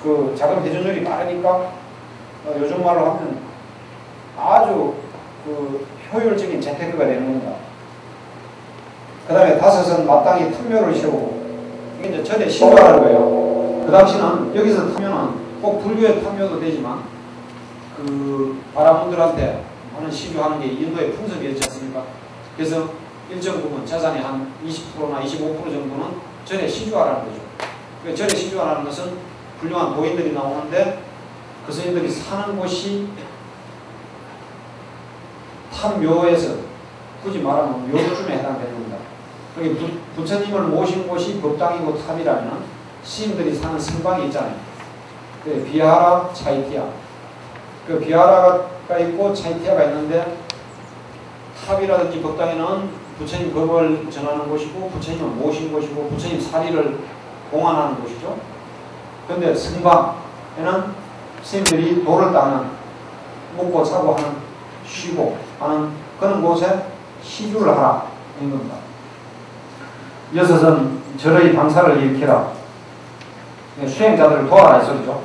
그 자금 회전율이 빠르니까 요즘 말로 하면 아주 그 효율적인 재테크가 되는 겁니다. 그 다음에 다섯은 마땅히 탐묘를 세우고 이게 이제 절대 신고하는 거예요. 그 당시는 여기서 탐묘는 꼭 불교의 탐묘도 되지만 그 바라분들한테 하는 시주하는 게 인도의 풍습이었지 않습니까? 그래서 일정 부분 재산의 한 20%나 25% 정도는 절에 시주하라는 거죠. 그 절에 시주하라는 것은 훌륭한 도인들이 나오는데 그 스님들이 사는 곳이 탑묘에서 굳이 말하면 묘쯤에 해당되는 겁니다. 그게 부처님을 모신 곳이 법당이고 탑이라면 스님들이 사는 성방이 있잖아요. 그 비하라, 차이티야. 그 비하라가 있고 차이티야가 있는데 탑이라든지 법당에는 부처님 법을 전하는 곳이고 부처님을 모신 곳이고 부처님 사리를 공안하는 곳이죠. 그런데 성방에는 스님들이 도를 닦는 먹고 자고 하는 쉬고 하는 그런 곳에 시주를 하라 인 겁니다. 여섯은 절의 방사를 일으키라. 수행자들을 도와라 이 소리죠.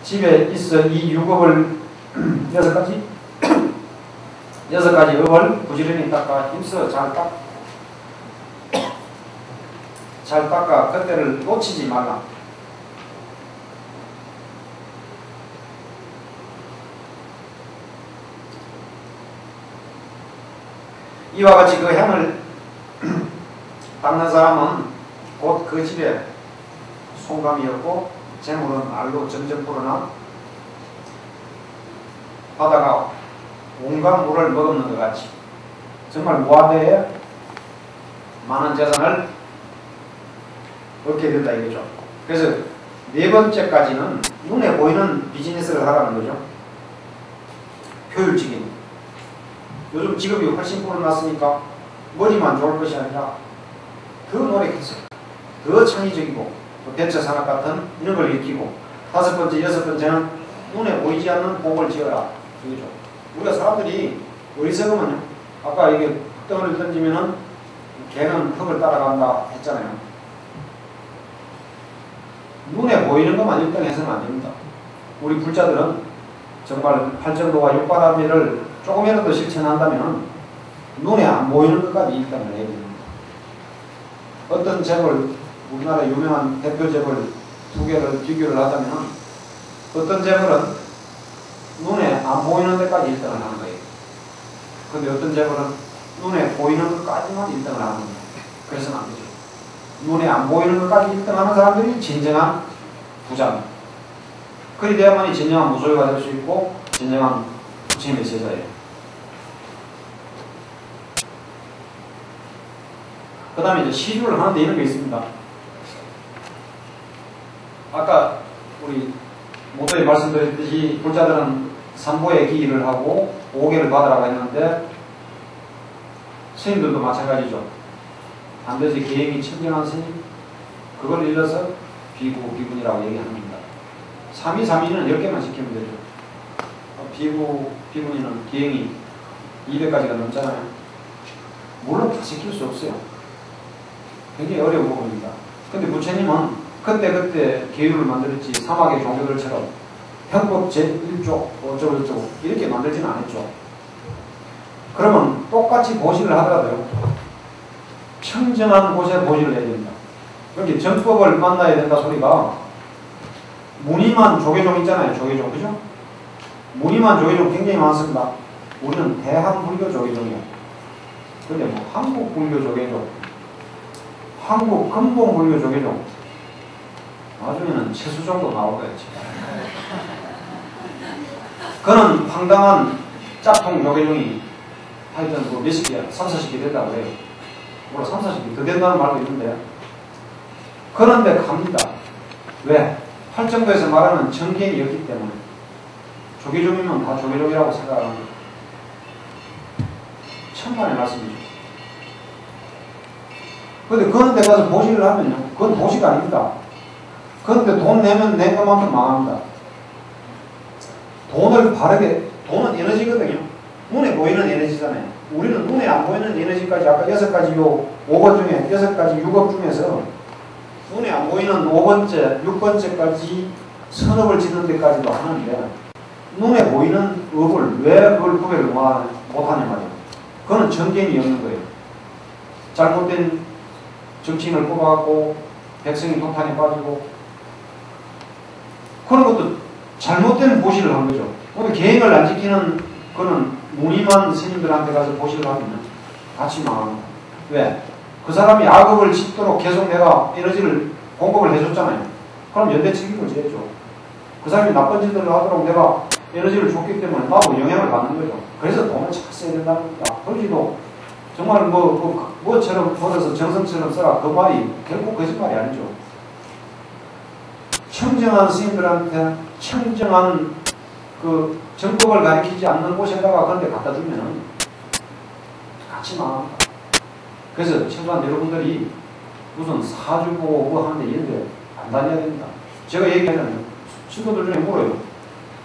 집에 있어 이 유급을 여섯 가지 업을 부지런히 닦아 힘써 잘 닦아 그때를 놓치지 말라. 이와 같이 그 향을 닦는 사람은 곧 그 집에 송감이었고 재물은 알로 점점 불어나 바다가 온갖 물을 머금는 것 같이 정말 무한대에 많은 재산을 얻게 된다 이거죠. 그래서 네 번째까지는 눈에 보이는 비즈니스를 하라는 거죠. 효율적인. 요즘 직업이 훨씬 불어났으니까 머리만 좋을 것이 아니라 더 노력해서 더 창의적이고 또 벤처 산업 같은 이런 걸 일으키고 다섯 번째, 여섯 번째는 눈에 보이지 않는 복을 지어라 이거죠. 우리가 사람들이 어리석으면요. 아까 이게 흙덩어리를 던지면은 개는 흙을 따라간다 했잖아요. 눈에 보이는 것만 1등 해서는 안 됩니다. 우리 불자들은 정말 팔정도와 육바라밀을 조금이라도 실천한다면 눈에 안 보이는 것까지 1등을 해야 됩니다. 어떤 재벌, 우리나라 유명한 대표 재벌 두 개를 비교를 하자면 어떤 재벌은 눈에 안 보이는 데까지 1등을 하는 거예요. 근데 어떤 재벌은 눈에 보이는 것까지만 1등을 하는 겁니다. 그래서는 안 되죠. 눈에 안 보이는 것까지 1등하는 사람들이 진정한 부자입니다. 그리 돼야만이 진정한 무소유가 될 수 있고 진정한 부처님의 제자예요. 그 다음에 이제 시주를 하는데 이런 게 있습니다. 아까 우리 모두에 말씀드렸듯이 불자들은 삼보의 기일을 하고 5개를 받으라고 했는데 스님들도 마찬가지죠. 반드시 계행이 청정한 스님, 그걸 일러서 비구, 비군이라고 얘기합니다. 3위, 10개만 지키면 되죠. 비구, 비군이는 계행이 200가지가 넘잖아요. 물론 다 지킬 수 없어요. 굉장히 어려운 부분입니다. 근데 부처님은 그때 계율을 만들었지 사막의 종교들처럼 형법 제1조 어쩌고저쩌고 이렇게 만들지는 않았죠. 그러면 똑같이 보시를 하더라도요. 청정한 곳에 보시를 해야 됩니다. 여기 정법을 만나야 된다 소리가 무늬만 조계종 있잖아요. 조계종 그죠? 무늬만 조계종 굉장히 많습니다. 우리는 대한불교 조계종이에요. 근데 뭐 한국불교 조계종, 한국 근본불교 조계종, 나중에는 최수종도 나올 거였지. 그는 황당한 짝퉁 조계종이 하여튼 뭐 몇십 개, 30-40개 된다고 해요. 물론 30-40개 더 된다는 말도 있는데 그런데 갑니다. 왜? 팔정도에서 말하는 정계이었기 때문에 조계종이면 다 조계종이라고 생각하는 거예요. 천만의 말씀이죠. 그런데 그런 데 가서 보시를 하면요. 그건 보시가 아닙니다. 그런데 돈 내면 낸 것만큼 망합니다. 돈을 바르게, 돈은 에너지거든요. 눈에 보이는 에너지잖아요. 우리는 눈에 안 보이는 에너지까지 아까 6가지 요 5번 중에 6가지 6업 중에서 눈에 안 보이는 5번째, 6번째까지 선업을 짓는 데까지도 하는데 눈에 보이는 업을 왜 그걸 구별을 못하냐 말이에요. 그거는 정견이 없는 거예요. 잘못된 정치인을 뽑아갖고 백성이 통탄에 빠지고 그런 것도 잘못된 보시를 한 거죠. 오늘 계획을 안 지키는 그는 무늬만 스님들한테 가서 보시를 하면 같이 망합니다. 왜? 그 사람이 악업을 짓도록 계속 내가 에너지를 공급을 해줬잖아요. 그럼 연대 책임을 져야죠. 그 사람이 나쁜 짓을 하도록 내가 에너지를 줬기 때문에 나도 영향을 받는 거죠. 그래서 돈을 잘 써야 된다는 겁니다. 그러지도 정말 뭐처럼 벌어서 정성처럼 써라. 그 말이 결국 거짓말이 아니죠. 청정한 스님들한테 청정한 그 정법을 가르치지 않는 곳에다가 그런데 갖다 주면은 같이 망합니다. 그래서 최소한 여러분들이 무슨 사주고 뭐 하는데 이런데 안 다녀야 됩니다. 제가 얘기하잖아요. 친구들 중에 물어요.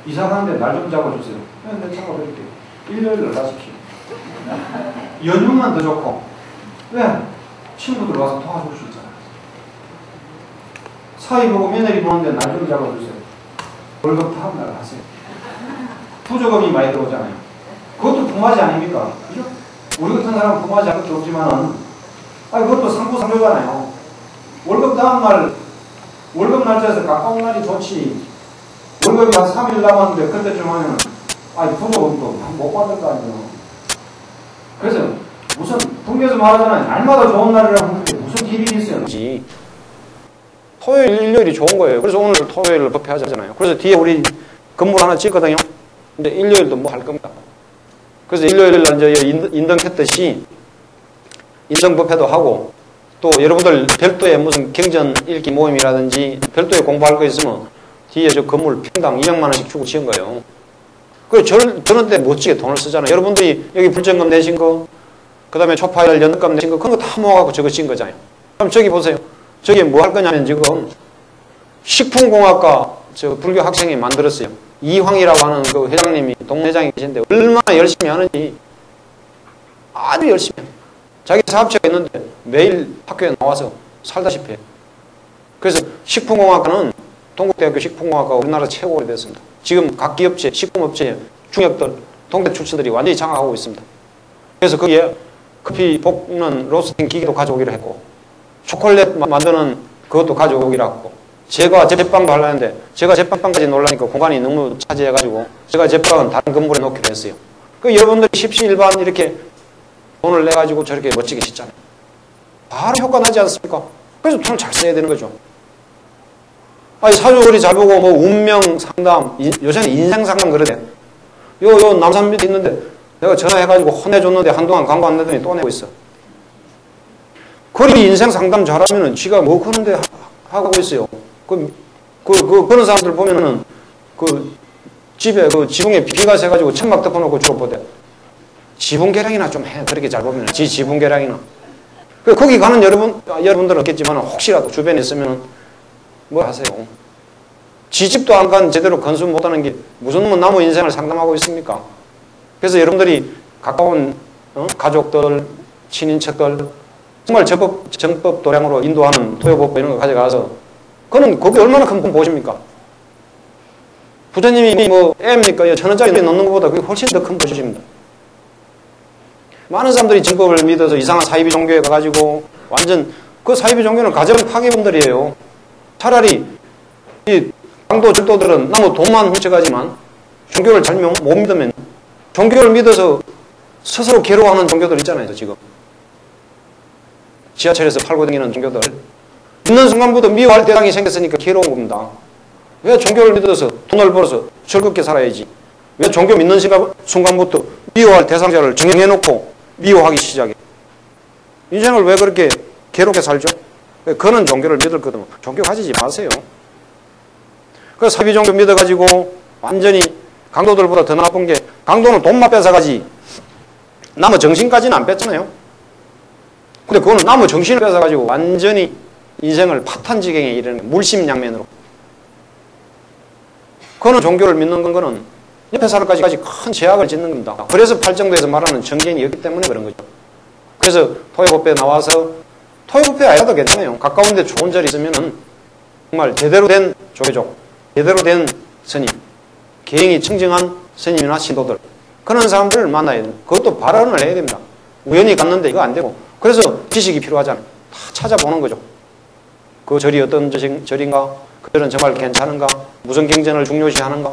이사 가는데 날 좀 잡아주세요. 내 차가 그렇게 일요일을 가십시오. 연휴만 더 좋고. 왜? 친구들 와서 도와줄 수 있잖아요. 사위 보고 며느리 보는데 날 좀 잡아주세요. 월급 다음 날 하세요. 부조금이 많이 들어오잖아요. 그것도 품앗이 아닙니까? 그죠? 우리 같은 사람은 품앗이 할 것도 없지만은, 그것도 상부상조잖아요. 월급 다음 날, 월급 날짜에서 가까운 날이 좋지. 월급이 한 3일 남았는데 그때쯤 하면, 부조금도 못 받을 거 아니에요. 그래서 무슨, 북에서 말하잖아요. 날마다 좋은 날이라고 하는데 무슨 길이 있어요? 토요일, 일요일이 좋은 거예요. 그래서 오늘 토요일을 법회 하잖아요. 그래서 뒤에 우리 건물 하나 찍거든요. 근데 일요일도 뭐 할 겁니다. 그래서 일요일 날 이제 인등했듯이 인등법회도 하고 또 여러분들 별도의 무슨 경전 읽기 모임이라든지 별도의 공부할 거 있으면 뒤에 저 건물 평당 200만 원씩 주고 지은 거예요. 저런데 멋지게 돈을 쓰잖아요. 여러분들이 여기 불전금 내신 거, 그 다음에 초파일 연금 내신 거, 그런 거 다 모아갖고 저거 지은 거잖아요. 그럼 저기 보세요. 저기 뭐 할 거냐면 지금 식품공학과 저 불교 학생이 만들었어요. 이황이라고 하는 그 회장님이 동회장이 계신데 얼마나 열심히 하는지 아주 열심히 해요. 자기 사업체가 있는데 매일 학교에 나와서 살다시피 해요. 그래서 식품공학과는 동국대학교 식품공학과가 우리나라 최고 오래됐습니다. 지금 각 기업체, 식품업체, 중역들, 동대 출신들이 완전히 장악하고 있습니다. 그래서 거기에 커피 볶는 로스팅 기기도 가져오기로 했고 초콜릿 만드는 그것도 가져오기로 했고 제가 제빵도 하려는데 제가 제빵까지 놀라니까 공간이 너무 차지해가지고 제가 제빵은 다른 건물에 놓기로 했어요. 그 여러분들이 십시일반 이렇게 돈을 내가지고 저렇게 멋지게 짓잖아요. 바로 효과 나지 않습니까? 그래서 돈을 잘 써야 되는 거죠. 아니, 사주거리 잘 보고, 뭐, 운명 상담, 요새는 인생 상담 그러대. 요 남산 밑에 있는데, 내가 전화해가지고 혼내줬는데 한동안 광고 안 내더니 또 내고 있어. 그리 인생 상담 잘하면은 지가 뭐 그런데 하고 있어요. 그런 사람들 보면은, 집에, 지붕에 비가 새가지고 천막 덮어놓고 죽어보대. 지붕 계량이나 좀 해. 그렇게 잘 보면은. 지붕 계량이나. 거기 가는 여러분들은 없겠지만, 혹시라도 주변에 있으면은, 뭐 하세요? 지집도 안 간 제대로 건수 못하는 게 무슨 놈은 나무 인생을 상담하고 있습니까? 그래서 여러분들이 가까운 가족들, 친인척들 정말 정법 도량으로 인도하는 토요법보 이런 거 가져가서 그게 얼마나 큰 보십니까? 부처님이 뭐 M니까 1,000원짜리 넣는 것보다 그게 훨씬 더 큰 보십니다. 많은 사람들이 정법을 믿어서 이상한 사이비 종교에 가가지고 완전 그 사이비 종교는 가정 파괴분들이에요. 차라리 이 강도 절도들은 나무 돈만 훔쳐가지만 종교를 잘 못 믿으면 종교를 믿어서 스스로 괴로워하는 종교들 있잖아요. 지금 지하철에서 팔고 다니는 종교들 믿는 순간부터 미워할 대상이 생겼으니까 괴로운 겁니다. 왜 종교를 믿어서 돈을 벌어서 즐겁게 살아야지, 왜 종교 믿는 순간부터 미워할 대상자를 정해놓고 미워하기 시작해? 인생을 왜 그렇게 괴롭게 살죠? 그는 종교를 믿을 거든 종교 가지지 마세요. 그 사비 종교 믿어가지고 완전히 강도들보다 더 나쁜 게, 강도는 돈만 뺏어가지 나무 정신까지는 안 뺐잖아요. 근데 그거는 나무 정신을 뺏어가지고 완전히 인생을 파탄지경에 이르는 물심양면으로. 그거는 종교를 믿는 거는 옆에 사람까지 큰 제약을 짓는 겁니다. 그래서 팔정도에서 말하는 정견이 없기 때문에 그런 거죠. 그래서 토요법에 나와서, 토요법에 아니라도 괜찮아요. 가까운데 좋은 자리 있으면은 정말 제대로 된 조계종, 제대로 된 스님, 계행이 청정한 스님이나 신도들, 그런 사람들을 만나야 돼요. 그것도 발언을 해야 됩니다. 우연히 갔는데 이거 안 되고. 그래서 지식이 필요하잖아요. 다 찾아보는 거죠. 그 절이 어떤 절인가? 그 절은 정말 괜찮은가? 무슨 경전을 중요시하는가?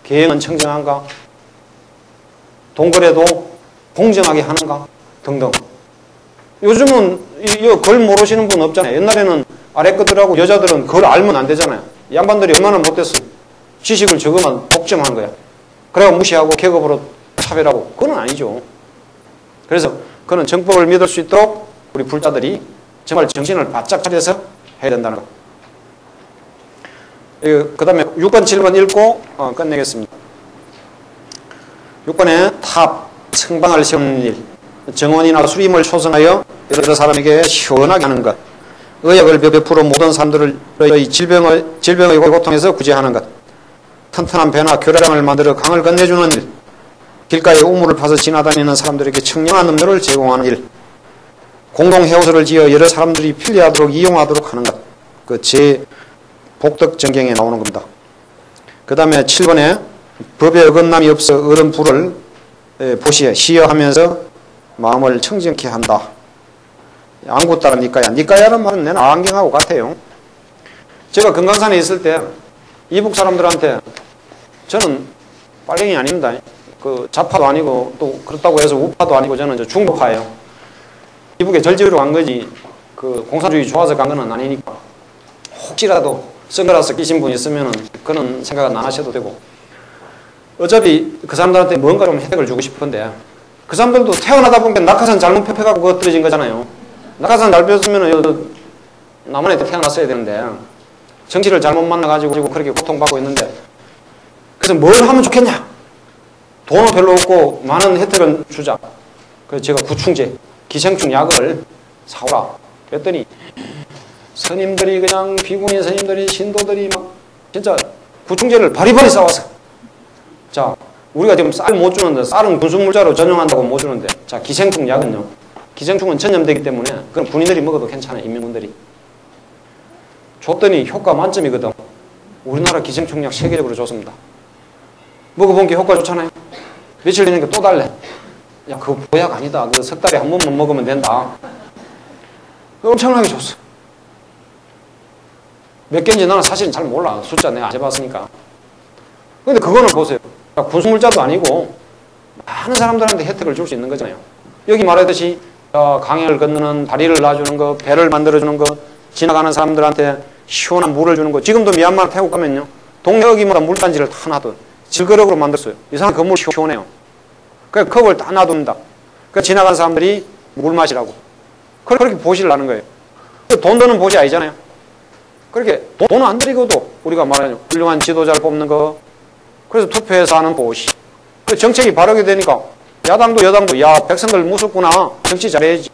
계행은 청정한가? 동거래도 공정하게 하는가? 등등. 요즘은 걸 모르시는 분 없잖아요. 옛날에는 아래 것들하고 여자들은 걸 알면 안 되잖아요. 양반들이 얼마나 못됐어요. 지식을 적으면 독점한 거야. 그래가 무시하고 계급으로 차별하고. 그건 아니죠. 그래서 그는 정법을 믿을 수 있도록 우리 불자들이 정말 정신을 바짝 차려서 해야 된다는 것. 그 다음에 6번, 7번 읽고 끝내겠습니다. 6번에 탑, 성방을 세우는 일, 정원이나 수림을 초성하여 여러 사람에게 시원하게 하는 것, 의약을 베풀어 모든 사람들의 질병의 고통에서 구제하는 것, 튼튼한 배나 교량을 만들어 강을 건네주는 일, 길가에 우물을 파서 지나다니는 사람들에게 청량한 음료를 제공하는 일, 공동해오소를 지어 여러 사람들이 편리하도록 이용하도록 하는 것, 그 복덕정경에 나오는 겁니다. 그 다음에 7번에 법에 어긋남이 없어 어른 불을 보시에 시여하면서 마음을 청정케 한다. 안구 따라 니까야. 니까야라는 말은 내는 안경하고 같아요. 제가 금강산에 있을 때 이북 사람들한테, 저는 빨갱이 아닙니다. 그 좌파도 아니고 또 그렇다고 해서 우파도 아니고 저는 중도파예요. 이북에 절지로 간 거지 그 공산주의 좋아서 간 건 아니니까. 혹시라도 선글라스 끼신 분 있으면 그런 생각은 안 하셔도 되고, 어차피 그 사람들한테 뭔가 좀 혜택을 주고 싶은데, 그 사람들도 태어나다 보니까 낙하산 잘못 펴펴갖고 그거 떨어진 거잖아요. 낙하산 잘 펴으면 남한에 태어났어야 되는데 정치를 잘못 만나가지고 그렇게 고통받고 있는데, 그래서 뭘 하면 좋겠냐? 돈은 별로 없고 많은 혜택을 주자. 그래서 제가 구충제, 기생충 약을 사오라 그랬더니 스님들이, 그냥 비구니 스님들이, 신도들이 막 진짜 구충제를 바리바리 싸왔어. 자, 우리가 지금 쌀 못 주는데, 쌀은 군수물자로 전용한다고 못 주는데, 자, 기생충 약은요, 기생충은 전염되기 때문에 그럼 군인들이 먹어도 괜찮아요. 인민군들이. 줬더니 효과 만점이거든. 우리나라 기생충 약 세계적으로 좋습니다. 먹어본 게 효과 좋잖아요. 며칠 되니까 또 달래. 야, 그거 보약 아니다. 그거 석 달에 한 번만 먹으면 된다. 엄청나게 좋았어. 몇 개인지 나는 사실은 잘 몰라. 숫자 내가 안 재봤으니까. 근데 그거는 보세요. 군수물자도 아니고 많은 사람들한테 혜택을 줄 수 있는 거잖아요. 여기 말하듯이 강을 건너는 다리를 놔주는 거, 배를 만들어주는 거, 지나가는 사람들한테 시원한 물을 주는 거. 지금도 미얀마 태국 가면요, 동네 여기마다 물단지를 다 놔둬요. 질그릇으로 만들었어요. 이상한 건물 시원해요. 그래서 컵을 다 놔둡니다. 그래서 지나가는 사람들이 물 마시라고. 그렇게 보시를 하는 거예요. 돈 드는 보시 아니잖아요. 그렇게 돈 안 들이고도 우리가 말하는 훌륭한 지도자를 뽑는 거, 그래서 투표해서 하는 보시. 그 정책이 바르게 되니까 야당도 여당도 야, 백성들 무섭구나, 정치 잘해야지.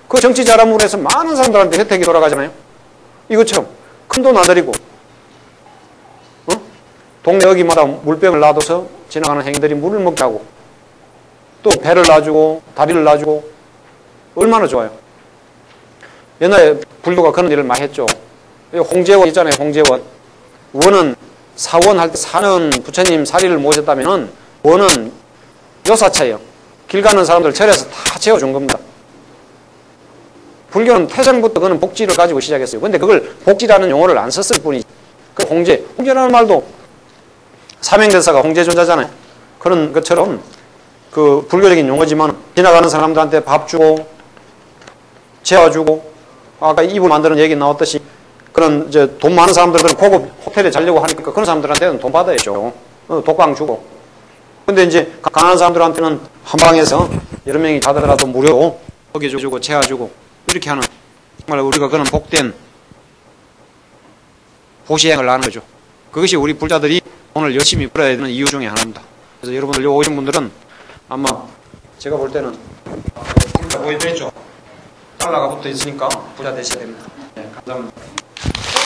그 정치 잘함으로 해서 많은 사람들한테 혜택이 돌아가잖아요. 이것처럼 큰 돈 안 들이고 동네 여기마다 물병을 놔둬서 지나가는 행인들이 물을 먹게 하고, 또 배를 놔주고 다리를 놔주고, 얼마나 좋아요. 옛날에 불교가 그런 일을 많이 했죠. 홍제원 있잖아요. 홍제원. 원은 사원 할 때 사는 부처님 사리를 모셨다면은 원은 요사차예요. 길 가는 사람들 절에서 다 채워준 겁니다. 불교는 태생부터 그는 복지를 가지고 시작했어요. 근데 그걸 복지라는 용어를 안 썼을 뿐이지. 그 홍제라는 말도 사명대사가 홍제존자잖아요. 그런 것처럼 그 불교적인 용어지만 지나가는 사람들한테 밥 주고 재워주고, 아까 이불 만드는 얘기 나왔듯이 그런 이제 돈 많은 사람들은 고급 호텔에 자려고 하니까 그런 사람들한테는 돈 받아야죠. 독방 주고. 근데 이제 가난한 사람들한테는 한 방에서 여러 명이 자더라도 무료로 먹여주고 재워주고 이렇게 하는, 정말 우리가 그런 복된 보시행을 하는 거죠. 그것이 우리 불자들이 오늘 열심히 풀어야 되는 이유 중에 하나입니다. 그래서 여러분들 여기 오신 분들은 아마 제가 볼 때는 보여드렸죠. 달러가 붙어 있으니까 부자 되셔야 됩니다. 네, 감사합니다.